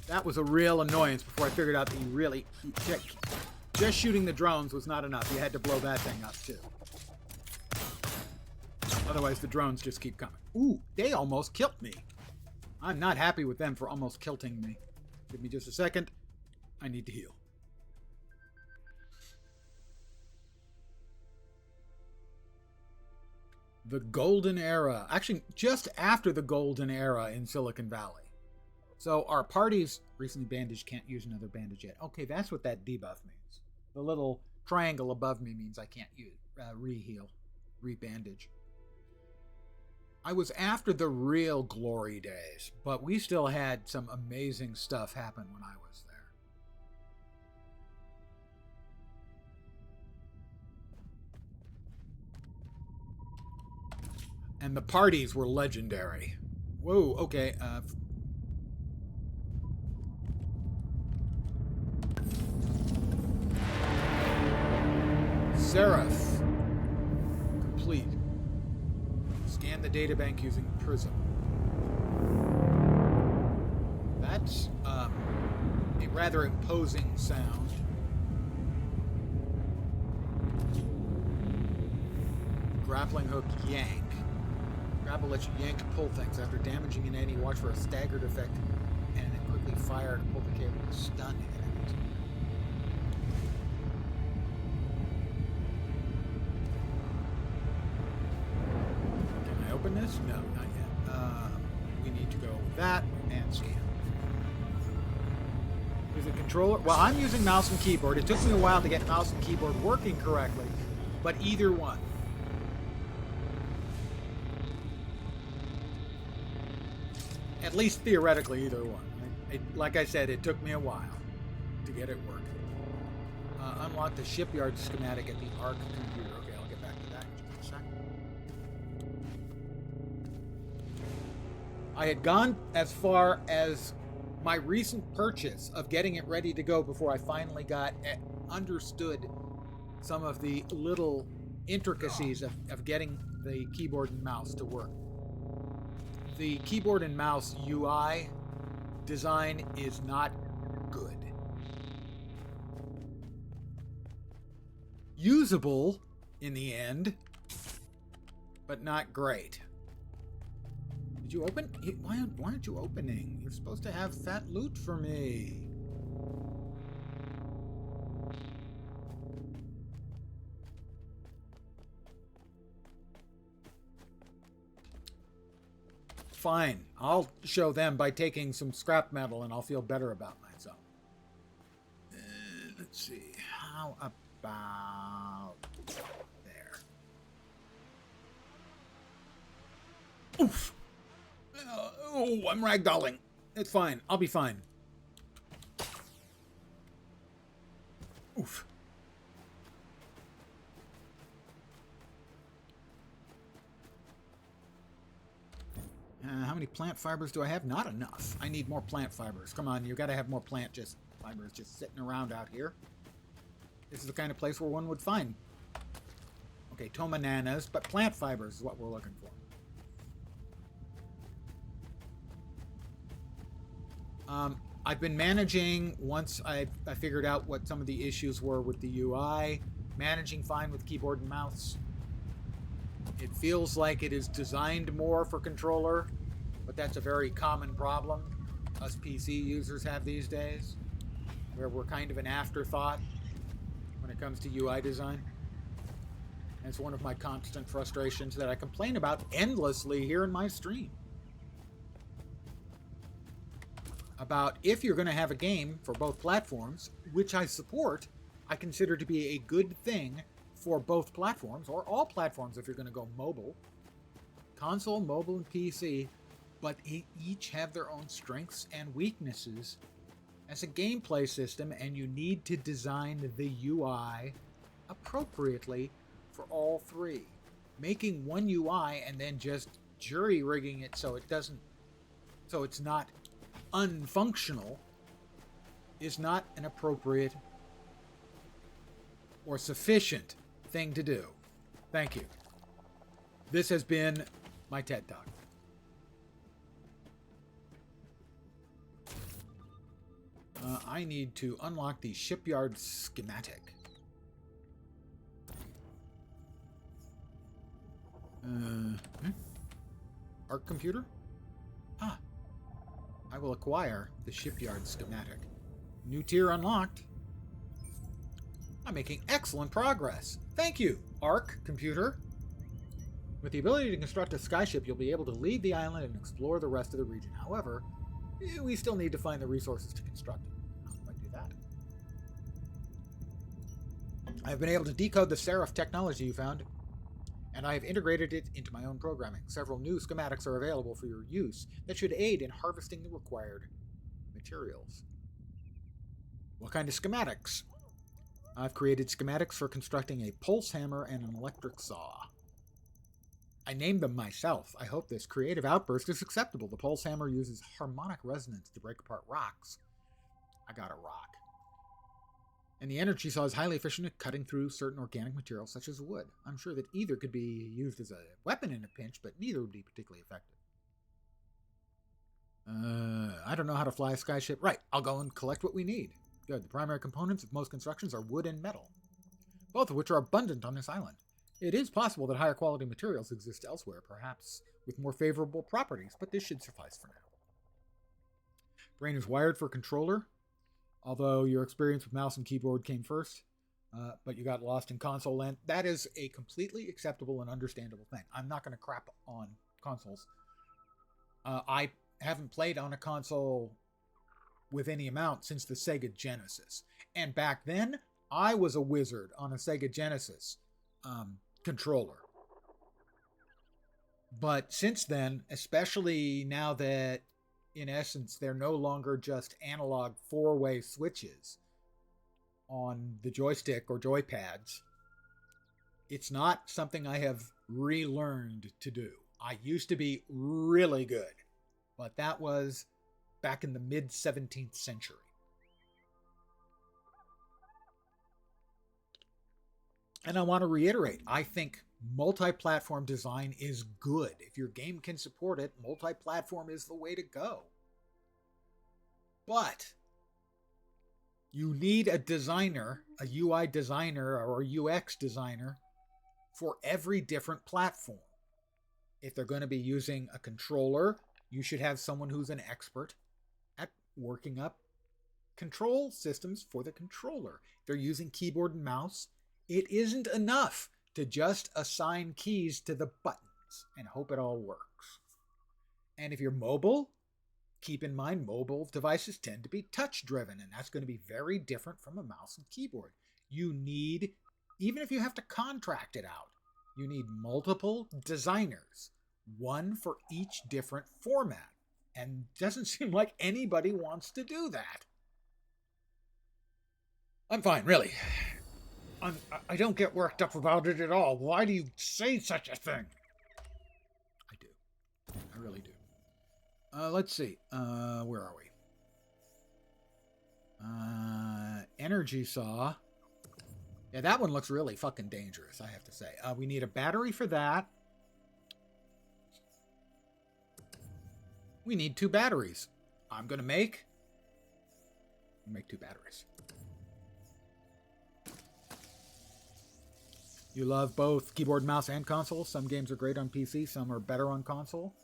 That was a real annoyance before I figured out that you really... Just shooting the drones was not enough. You had to blow that thing up, too. Otherwise, the drones just keep coming. Ooh, they almost killed me. I'm not happy with them for almost killing me. Give me just a second. I need to heal. The Golden Era. Actually, just after the Golden Era in Silicon Valley. So our parties recently bandaged, can't use another bandage yet. Okay, that's what that debuff means. The little triangle above me means I can't use re-heal, re-bandage. I was after the real glory days, but we still had some amazing stuff happen when I was there. And the parties were legendary. Whoa, okay, Seraph. Complete. Scan the databank using Prism. That's a rather imposing sound. Grappling hook yank. Grapple lets you yank to pull things. After damaging an enemy, watch for a staggered effect and then quickly fire to pull the cable to stun enemies. Open this? No, not yet. We need to go with that and scan. Is it controller? Well, I'm using mouse and keyboard. It took me a while to get mouse and keyboard working correctly, but either one. At least theoretically, either one. Like I said, it took me a while to get it working. Unlock the shipyard schematic at the ARC computer. Okay, I'll get back to that in just a second. I had gone as far as my recent purchase of getting it ready to go before I finally understood some of the little intricacies of getting the keyboard and mouse to work. The keyboard and mouse UI design is not good. Usable in the end, but not great. Did you open? Why aren't you opening? You're supposed to have fat loot for me. Fine. I'll show them by taking some scrap metal and I'll feel better about myself. Let's see. How about there? Oof. Oh, I'm ragdolling. It's fine. I'll be fine. Oof. How many plant fibers do I have? Not enough. I need more plant fibers. Come on, you got to have more fibers just sitting around out here. This is the kind of place where one would find. Okay, tomananas, but plant fibers is what we're looking for. I've been managing, once I figured out what some of the issues were with the UI, managing fine with keyboard and mouse. It feels like it is designed more for controller, but that's a very common problem us PC users have these days, where we're kind of an afterthought when it comes to UI design. And it's one of my constant frustrations that I complain about endlessly here in my stream. About if you're going to have a game for both platforms, which I support, I consider to be a good thing for both platforms, or all platforms if you're going to go mobile. Console, mobile, and PC, but each have their own strengths and weaknesses as a gameplay system, and you need to design the UI appropriately for all three. Making one UI and then just jury-rigging it so it's not unfunctional is not an appropriate or sufficient thing to do. Thank you. This has been my TED Talk. I need to unlock the shipyard schematic. Art computer? Ah. I will acquire the shipyard schematic. New tier unlocked. I'm making excellent progress. Thank you, ARC computer. With the ability to construct a skyship, you'll be able to leave the island and explore the rest of the region. However, we still need to find the resources to construct it. How do I do that? I've been able to decode the Seraph technology you found, and I have integrated it into my own programming. Several new schematics are available for your use that should aid in harvesting the required materials. What kind of schematics? I've created schematics for constructing a pulse hammer and an electric saw. I named them myself. I hope this creative outburst is acceptable. The pulse hammer uses harmonic resonance to break apart rocks. I got a rock. And the energy saw is highly efficient at cutting through certain organic materials such as wood. I'm sure that either could be used as a weapon in a pinch, but neither would be particularly effective. I don't know how to fly a skyship. Right, I'll go and collect what we need. Good, the primary components of most constructions are wood and metal, both of which are abundant on this island. It is possible that higher quality materials exist elsewhere, perhaps with more favorable properties, but this should suffice for now. Brain is wired for controller, although your experience with mouse and keyboard came first, but you got lost in console land. That is a completely acceptable and understandable thing. I'm not going to crap on consoles. I haven't played on a console with any amount since the Sega Genesis. And back then, I was a wizard on a Sega Genesis controller. But since then, especially now that, in essence, they're no longer just analog four-way switches, on the joystick or joypads. It's not something I have relearned to do. I used to be really good, but that was back in the mid 17th century. And I want to reiterate, I think multi-platform design is good. If your game can support it, multi-platform is the way to go. But you need a designer, a UI designer or a UX designer for every different platform. If they're going to be using a controller, you should have someone who's an expert at working up control systems for the controller. If they're using keyboard and mouse, it isn't enough to just assign keys to the buttons and hope it all works. And if you're mobile, keep in mind mobile devices tend to be touch driven, and that's going to be very different from a mouse and keyboard. You need, even if you have to contract it out, you need multiple designers, one for each different format. And it doesn't seem like anybody wants to do that. I'm fine, really. I don't get worked up about it at all. Why do you say such a thing? I do. I really do. Let's see. Where are we? Energy saw. Yeah, that one looks really fucking dangerous, I have to say. We need a battery for that. We need 2 batteries. I'm going to make 2 batteries. You love both keyboard, mouse, and console. Some games are great on PC, some are better on console.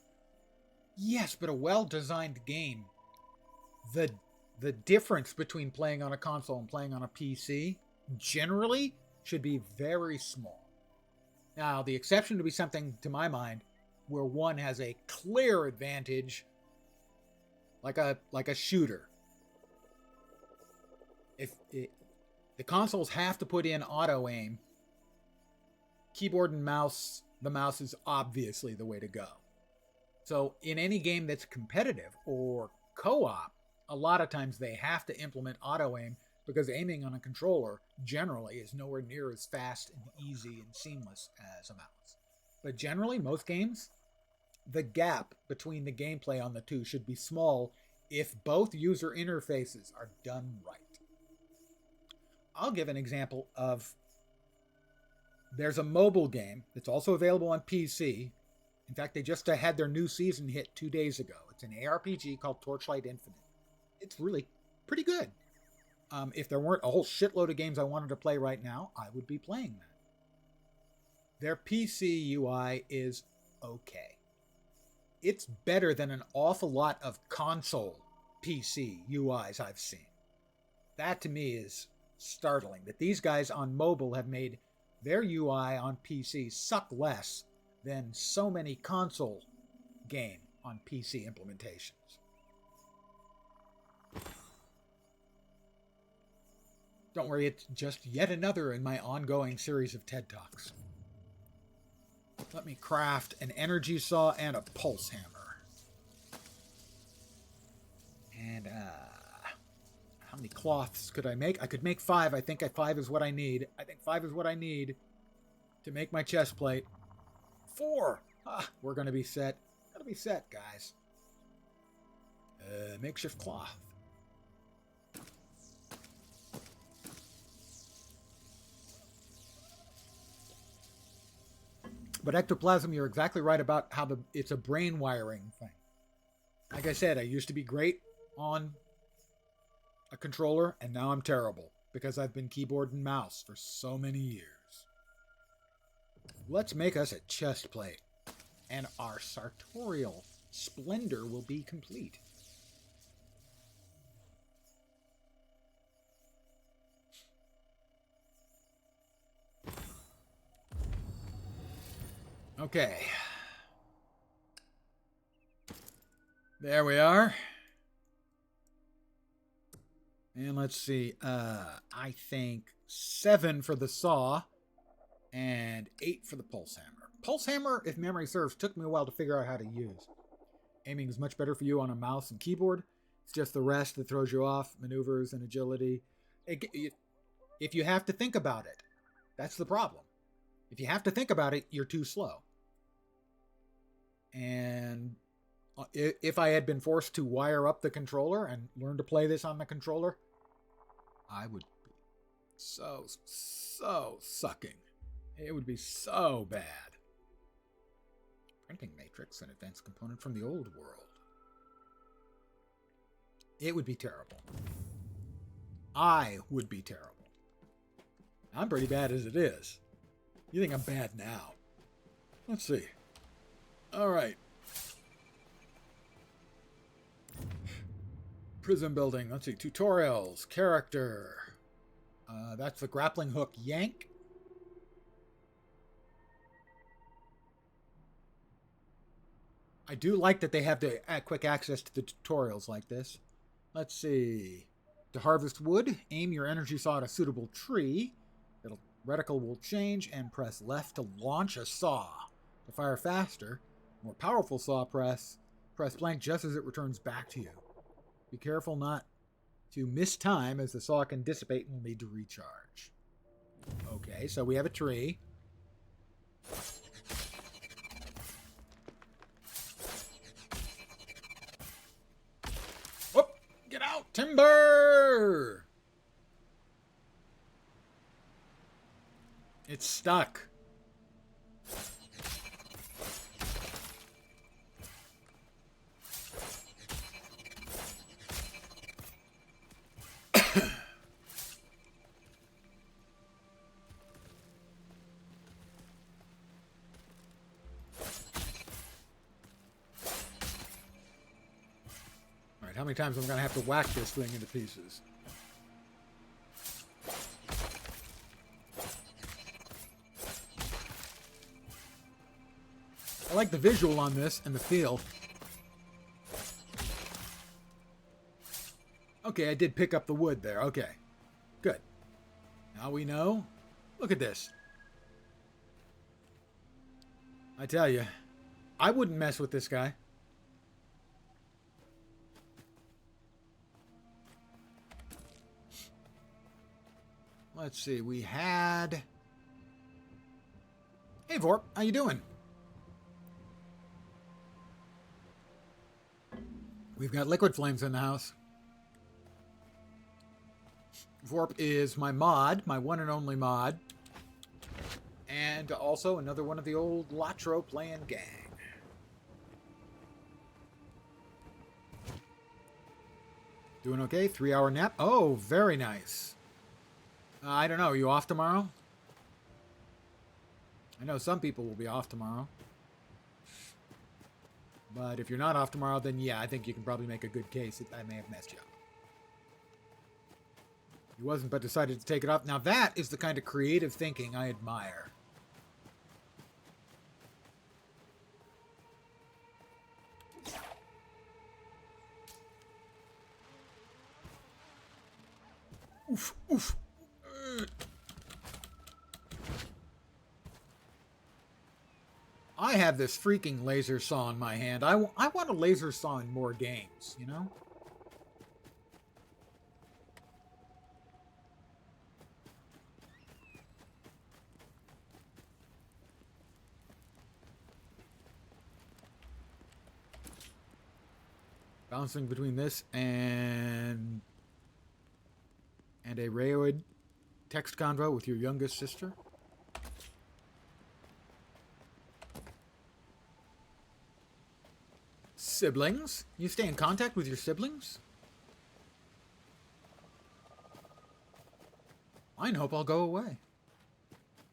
Yes, but a well-designed game, the difference between playing on a console and playing on a PC generally should be very small. Now, the exception to be something, to my mind, where one has a clear advantage, like a shooter. The consoles have to put in auto aim, keyboard and mouse, the mouse is obviously the way to go. So in any game that's competitive or co-op, a lot of times they have to implement auto aim because aiming on a controller generally is nowhere near as fast and easy and seamless as a mouse. But generally, most games, the gap between the gameplay on the two should be small if both user interfaces are done right. I'll give an example of, there's a mobile game that's also available on PC. In fact, they just had their new season hit 2 days ago. It's an ARPG called Torchlight Infinite. It's really pretty good. If there weren't a whole shitload of games I wanted to play right now, I would be playing that. Their PC UI is okay. It's better than an awful lot of console PC UIs I've seen. That to me is startling, that these guys on mobile have made their UI on PC suck less than so many console game on PC implementations. Don't worry, it's just yet another in my ongoing series of TED Talks. Let me craft an energy saw and a pulse hammer. And, how many cloths could I make? I could make 5. I think 5 is what I need. I think 5 is what I need to make my chest plate. 4! We're gonna be set. Gonna be set, guys. Makeshift cloth. But ectoplasm, you're exactly right about how it's a brain wiring thing. Like I said, I used to be great on a controller, and now I'm terrible because I've been keyboard and mouse for so many years. Let's make us a chest plate, and our sartorial splendor will be complete. Okay. There we are. And let's see. I think 7 for the saw and 8 for the pulse hammer. Pulse hammer, if memory serves, took me a while to figure out how to use. Aiming is much better for you on a mouse and keyboard. It's just the rest that throws you off. Maneuvers and agility. if you have to think about it. That's the problem. If you have to think about it, you're too slow. And if I had been forced to wire up the controller and learn to play this on the controller, I would be so sucking. It would be so bad. Printing matrix, an advanced component from the old world. It would be terrible. I would be terrible. I'm pretty bad as it is. You think I'm bad now? Let's see. All right. Prison building. Let's see. Tutorials. Character. That's the grappling hook yank. I do like that they have the quick access to the tutorials like this. Let's see. To harvest wood, aim your energy saw at a suitable tree. The reticle will change and press left to launch a saw. To fire faster, more powerful saw press blank just as it returns back to you. Be careful not to miss time as the saw can dissipate and will need to recharge. Okay, so we have a tree. Whoop! Get out! Timber! It's stuck. How many times am I going to have to whack this thing into pieces? I like the visual on this and the feel. Okay, I did pick up the wood there. Okay, good. Now we know. Look at this. I tell you, I wouldn't mess with this guy. Let's see, we had... Hey, Vorp, how you doing? We've got Liquid Flames in the house. Vorp is my mod, my one and only mod. And also another one of the old Latro playing gang. Doing okay? 3-hour nap? Oh, very nice. I don't know. Are you off tomorrow? I know some people will be off tomorrow. But if you're not off tomorrow, then yeah, I think you can probably make a good case that I may have messed you up. He wasn't, but decided to take it off. Now that is the kind of creative thinking I admire. Oof, oof. I have this freaking laser saw in my hand. I want a laser saw in more games, you know? Bouncing between this and a Rayoid text convo with your youngest sister. Siblings? You stay in contact with your siblings? I hope I'll go away.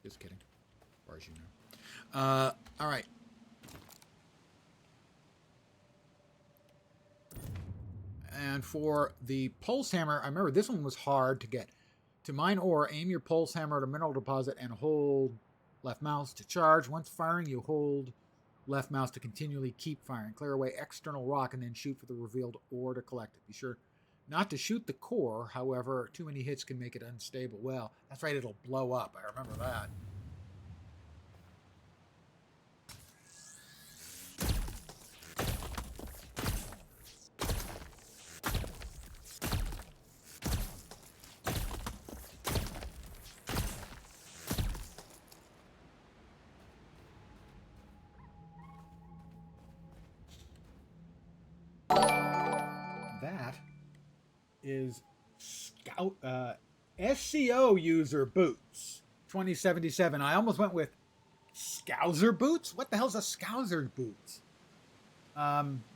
Just kidding. As far as you know. All right. And for the pulse hammer, I remember this one was hard to get. To mine ore, aim your pulse hammer at a mineral deposit and hold left mouse to charge. Once firing, you hold left mouse to continually keep firing. Clear away external rock and then shoot for the revealed ore to collect it. Be sure not to shoot the core, however, too many hits can make it unstable. Well, that's right, it'll blow up. I remember that. is Scout SCO user boots 2077. I almost went with Scouser boots. What the hell's a Scouser boots?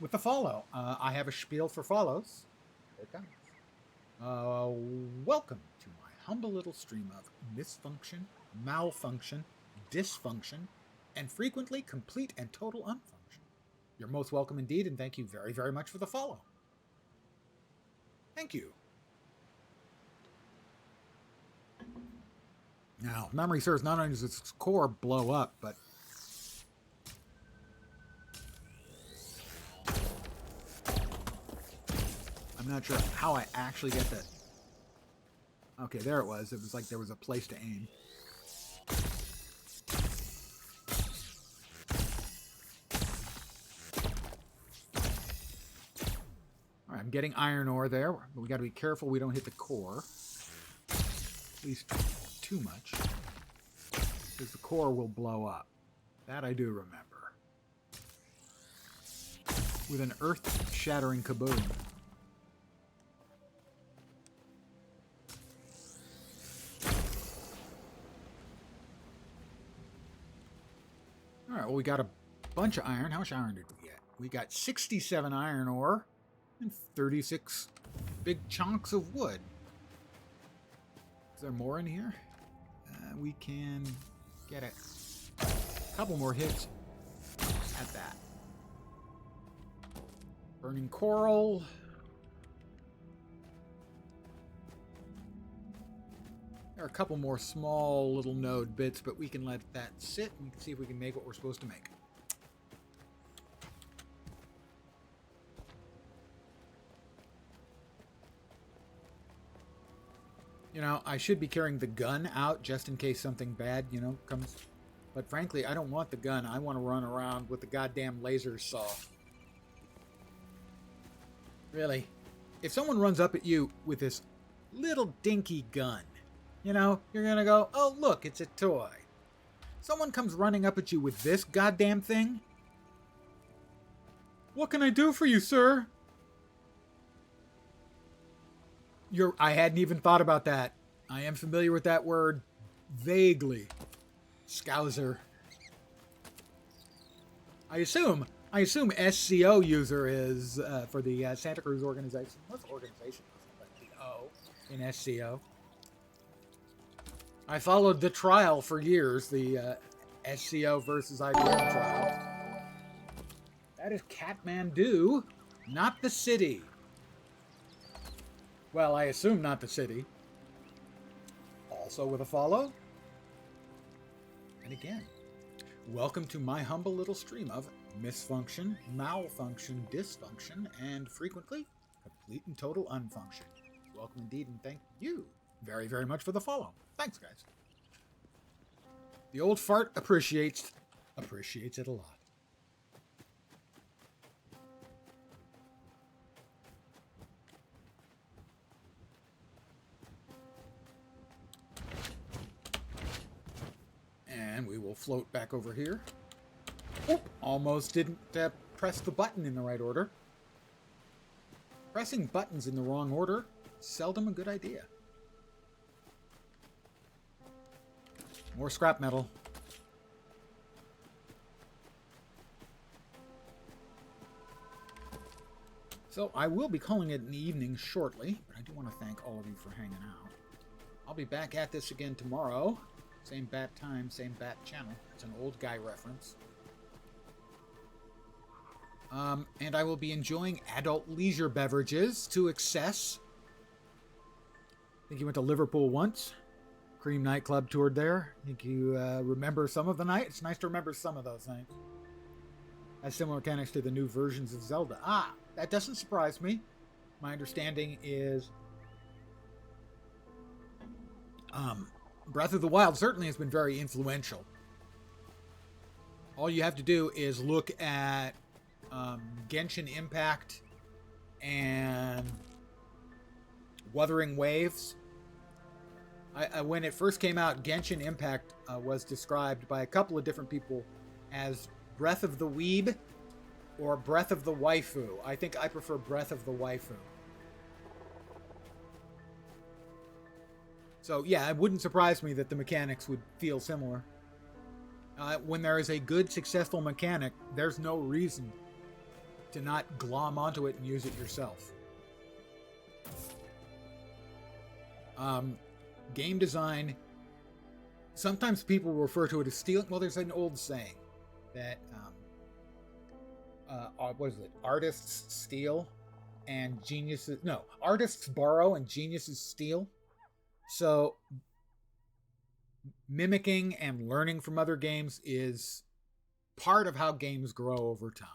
With the follow, I have a spiel for follows. Here it comes. Welcome to my humble little stream of misfunction, malfunction, dysfunction, and frequently complete and total unfunction. You're most welcome indeed, and thank you very, very much for the follow. Thank you. Now, memory serves, not only does its core blow up, but I'm not sure how I actually get that. Okay, there it was. It was like there was a place to aim. All right, I'm getting iron ore there, but we got to be careful we don't hit the core. At least too much, because the core will blow up. That I do remember. With an earth-shattering kaboom. All right, well, we got a bunch of iron. How much iron did we get? We got 67 iron ore and 36 big chunks of wood. Is there more in here? We can get a couple more hits at that. Burning coral. There are a couple more small little node bits, but we can let that sit and we can see if we can make what we're supposed to make. You know, I should be carrying the gun out just in case something bad, you know, comes. But frankly, I don't want the gun. I want to run around with the goddamn laser saw. Really. If someone runs up at you with this little dinky gun, you know, you're going to go, oh, look, it's a toy. Someone comes running up at you with this goddamn thing. What can I do for you, sir? I hadn't even thought about that. I am familiar with that word vaguely. Scouser. I assume SCO user is for the Santa Cruz organization. What's the organization? The O in SCO. I followed the trial for years, the SCO versus IBM trial. That is Kathmandu, not the city. Well, I assume not the city. Also with a follow. And again, welcome to my humble little stream of misfunction, malfunction, dysfunction, and frequently, complete and total unfunction. Welcome indeed, and thank you very, very much for the follow. Thanks, guys. The old fart appreciates it a lot. And we will float back over here. Oop, almost didn't press the button in the right order. Pressing buttons in the wrong order, seldom a good idea. More scrap metal. So I will be calling it an evening shortly, but I do want to thank all of you for hanging out. I'll be back at this again tomorrow. Same bat time, same bat channel. It's an old guy reference. And I will be enjoying adult leisure beverages to excess. I think you went to Liverpool once. Cream nightclub toured there. I think you remember some of the night. It's nice to remember some of those nights. Has similar mechanics to the new versions of Zelda. Ah, that doesn't surprise me. My understanding is Breath of the Wild certainly has been very influential. All you have to do is look at Genshin Impact and Wuthering Waves. When it first came out, Genshin Impact was described by a couple of different people as Breath of the Weeb or Breath of the Waifu. I think I prefer Breath of the Waifu. So yeah, it wouldn't surprise me that the mechanics would feel similar. When there is a good, successful mechanic, there's no reason to not glom onto it and use it yourself. Game design, sometimes people refer to it as stealing. Well, there's an old saying that, what is it? Artists steal and geniuses... No, artists borrow and geniuses steal. So mimicking and learning from other games is part of how games grow over time.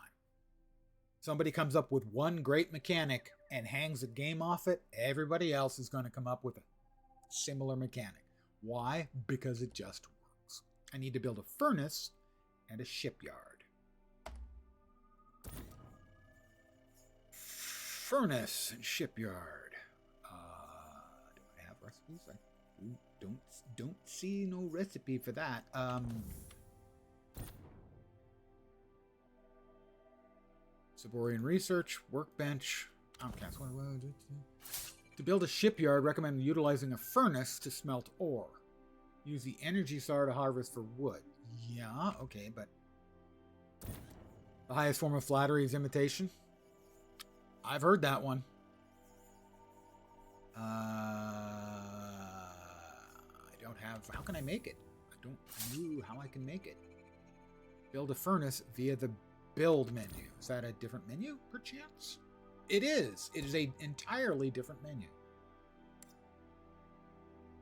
Somebody comes up with one great mechanic and hangs a game off it, everybody else is going to come up with a similar mechanic. Why? Because it just works. I need to build a furnace and a shipyard. Furnace and shipyard. Do I have recipes? I don't see no recipe for that. Saborian research, workbench. Okay, so to build a shipyard, recommend utilizing a furnace to smelt ore. Use the energy star to harvest for wood. Yeah, okay, but the highest form of flattery is imitation. I've heard that one. I don't have... How can I make it? I don't know how I can make it. Build a furnace via the build menu. Is that a different menu, perchance? It is. It is an entirely different menu.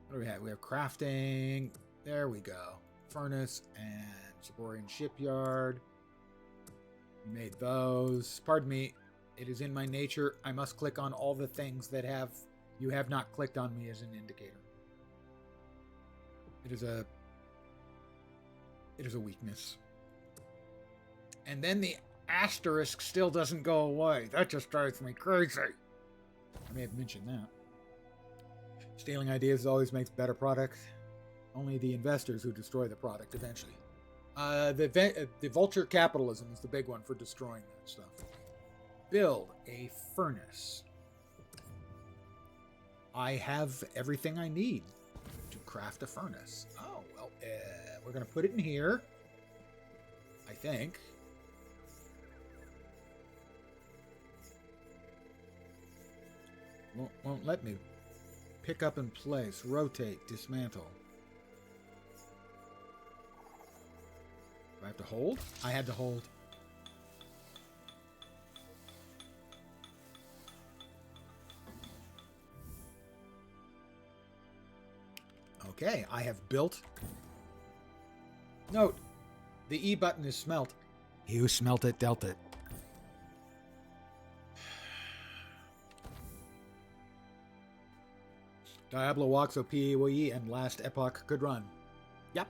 What do we have? We have crafting. There we go. Furnace and Saborian shipyard. We made those. Pardon me. It is in my nature. I must click on all the things that you have not clicked on me as an indicator. It is a weakness. And then the asterisk still doesn't go away. That just drives me crazy. I may have mentioned that. Stealing ideas always makes better products. Only the investors who destroy the product eventually. The vulture capitalism is the big one for destroying that stuff. Build a furnace. I have everything I need to craft a furnace. Oh, well, we're going to put it in here. I think. Won't let me. Pick up in place, rotate, dismantle. Do I have to hold? I had to hold. Okay, I have built. Note, the E button is smelt. He who smelt it, dealt it. Diablo walks so PoE and last epoch could run. Yep.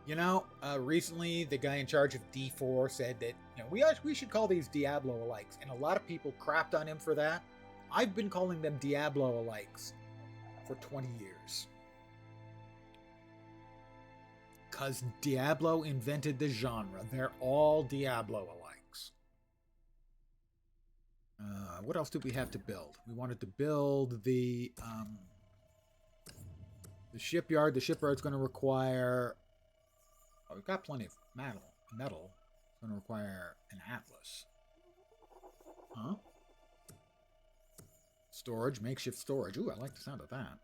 You know, recently the guy in charge of D4 said that, you know, we should call these Diablo-alikes, and a lot of people crapped on him for that. I've been calling them Diablo-alikes for 20 years. Because Diablo invented the genre. They're all Diablo-alikes. What else did we have to build? We wanted to build the shipyard. The shipyard's going to require... Oh, we've got plenty of metal. It's going to require an atlas. Huh? Storage, makeshift storage. Ooh, I like the sound of that.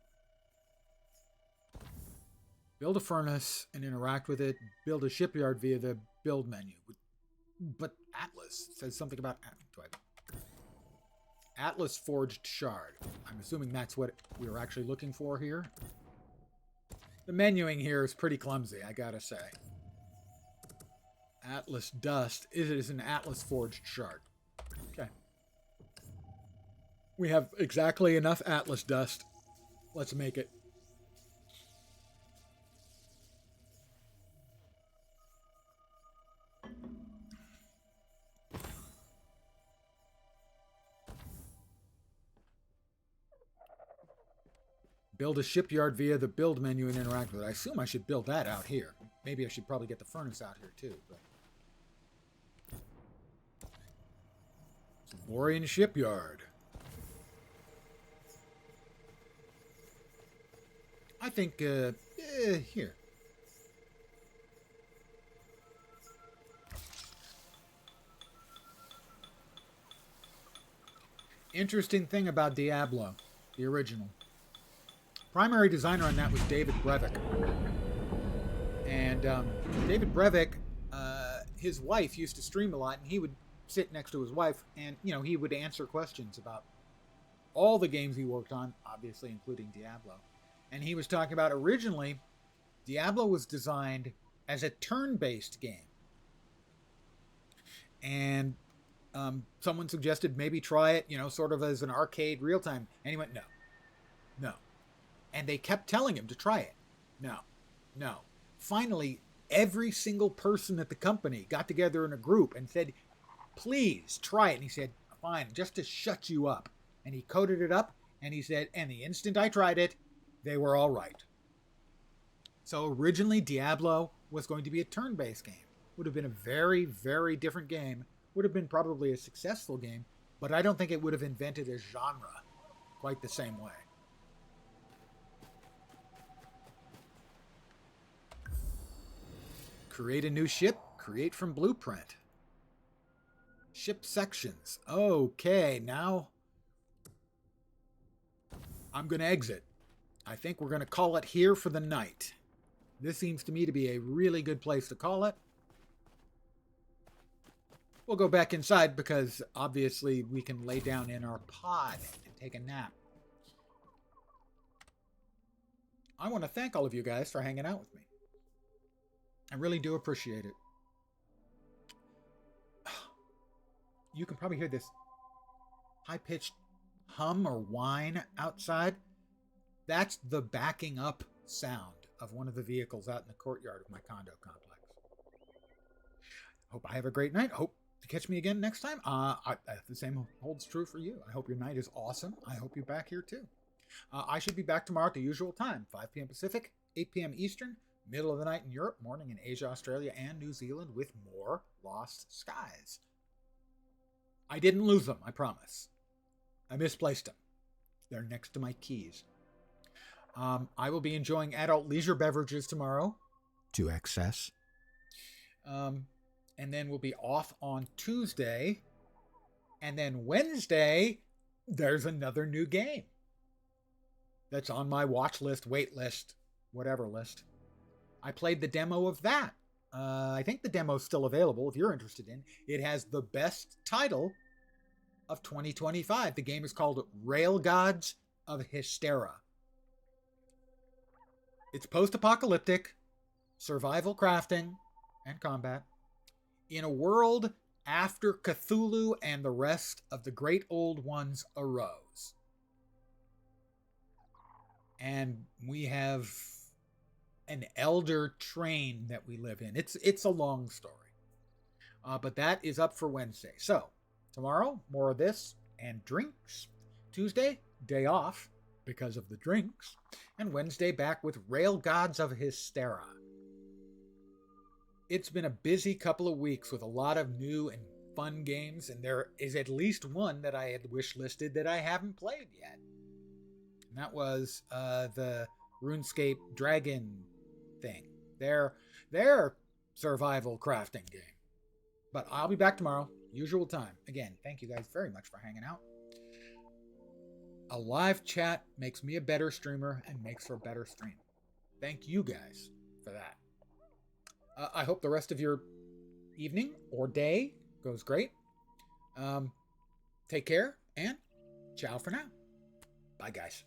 Build a furnace and interact with it. Build a shipyard via the build menu. But Atlas says something about... Atlas Forged Shard. I'm assuming that's what we were actually looking for here. The menuing here is pretty clumsy, I gotta say. Atlas Dust. It is an Atlas Forged Shard. Okay. We have exactly enough Atlas Dust. Let's make it. Build a shipyard via the build menu and interact with it. I assume I should build that out here. Maybe I should probably get the furnace out here too. But... Saborian shipyard. I think, here. Interesting thing about Diablo, the original. Primary designer on that was David Brevik. And David Brevik, his wife used to stream a lot, and he would sit next to his wife, and, you know, he would answer questions about all the games he worked on, obviously including Diablo. And he was talking about originally, Diablo was designed as a turn-based game. And someone suggested maybe try it, you know, sort of as an arcade real-time. And he went, no, no. And they kept telling him to try it. No, no. Finally, every single person at the company got together in a group and said, please try it. And he said, fine, just to shut you up. And he coded it up, and he said, and the instant I tried it, they were all right. So originally, Diablo was going to be a turn-based game. Would have been a very, very different game. Would have been probably a successful game, but I don't think it would have invented a genre quite the same way. Create a new ship. Create from blueprint. Ship sections. Okay, now I'm going to exit. I think we're going to call it here for the night. This seems to me to be a really good place to call it. We'll go back inside because obviously we can lay down in our pod and take a nap. I want to thank all of you guys for hanging out with me. I really do appreciate it. You can probably hear this high-pitched hum or whine outside. That's the backing up sound of one of the vehicles out in the courtyard of my condo complex. Hope I have a great night. Hope to catch me again next time. The same holds true for you. I hope your night is awesome. I hope you're back here too. I should be back tomorrow at the usual time, 5 p.m. Pacific, 8 p.m. Eastern, middle of the night in Europe, morning in Asia, Australia, and New Zealand with more Lost Skies. I didn't lose them, I promise. I misplaced them. They're next to my keys. I will be enjoying adult leisure beverages tomorrow to excess. And then we'll be off on Tuesday. And then Wednesday, there's another new game that's on my watch list, wait list, whatever list. I played the demo of that. I think the demo's still available if you're interested in. It has the best title of 2025. The game is called Rail Gods of Hystera. It's post-apocalyptic, survival crafting, and combat in a world after Cthulhu and the rest of the great old ones arose. And we have an elder train that we live in. It's a long story. But that is up for Wednesday. So, tomorrow, more of this and drinks. Tuesday, day off because of the drinks. And Wednesday, back with Rail Gods of Hystera. It's been a busy couple of weeks with a lot of new and fun games, and there is at least one that I had wish listed that I haven't played yet. And that was the RuneScape Dragon thing. Their survival crafting game. But I'll be back tomorrow, usual time. Again, thank you guys very much for hanging out. A live chat makes me a better streamer and makes for a better stream. Thank you guys for that. I hope the rest of your evening or day goes great. Take care and ciao for now. Bye, guys.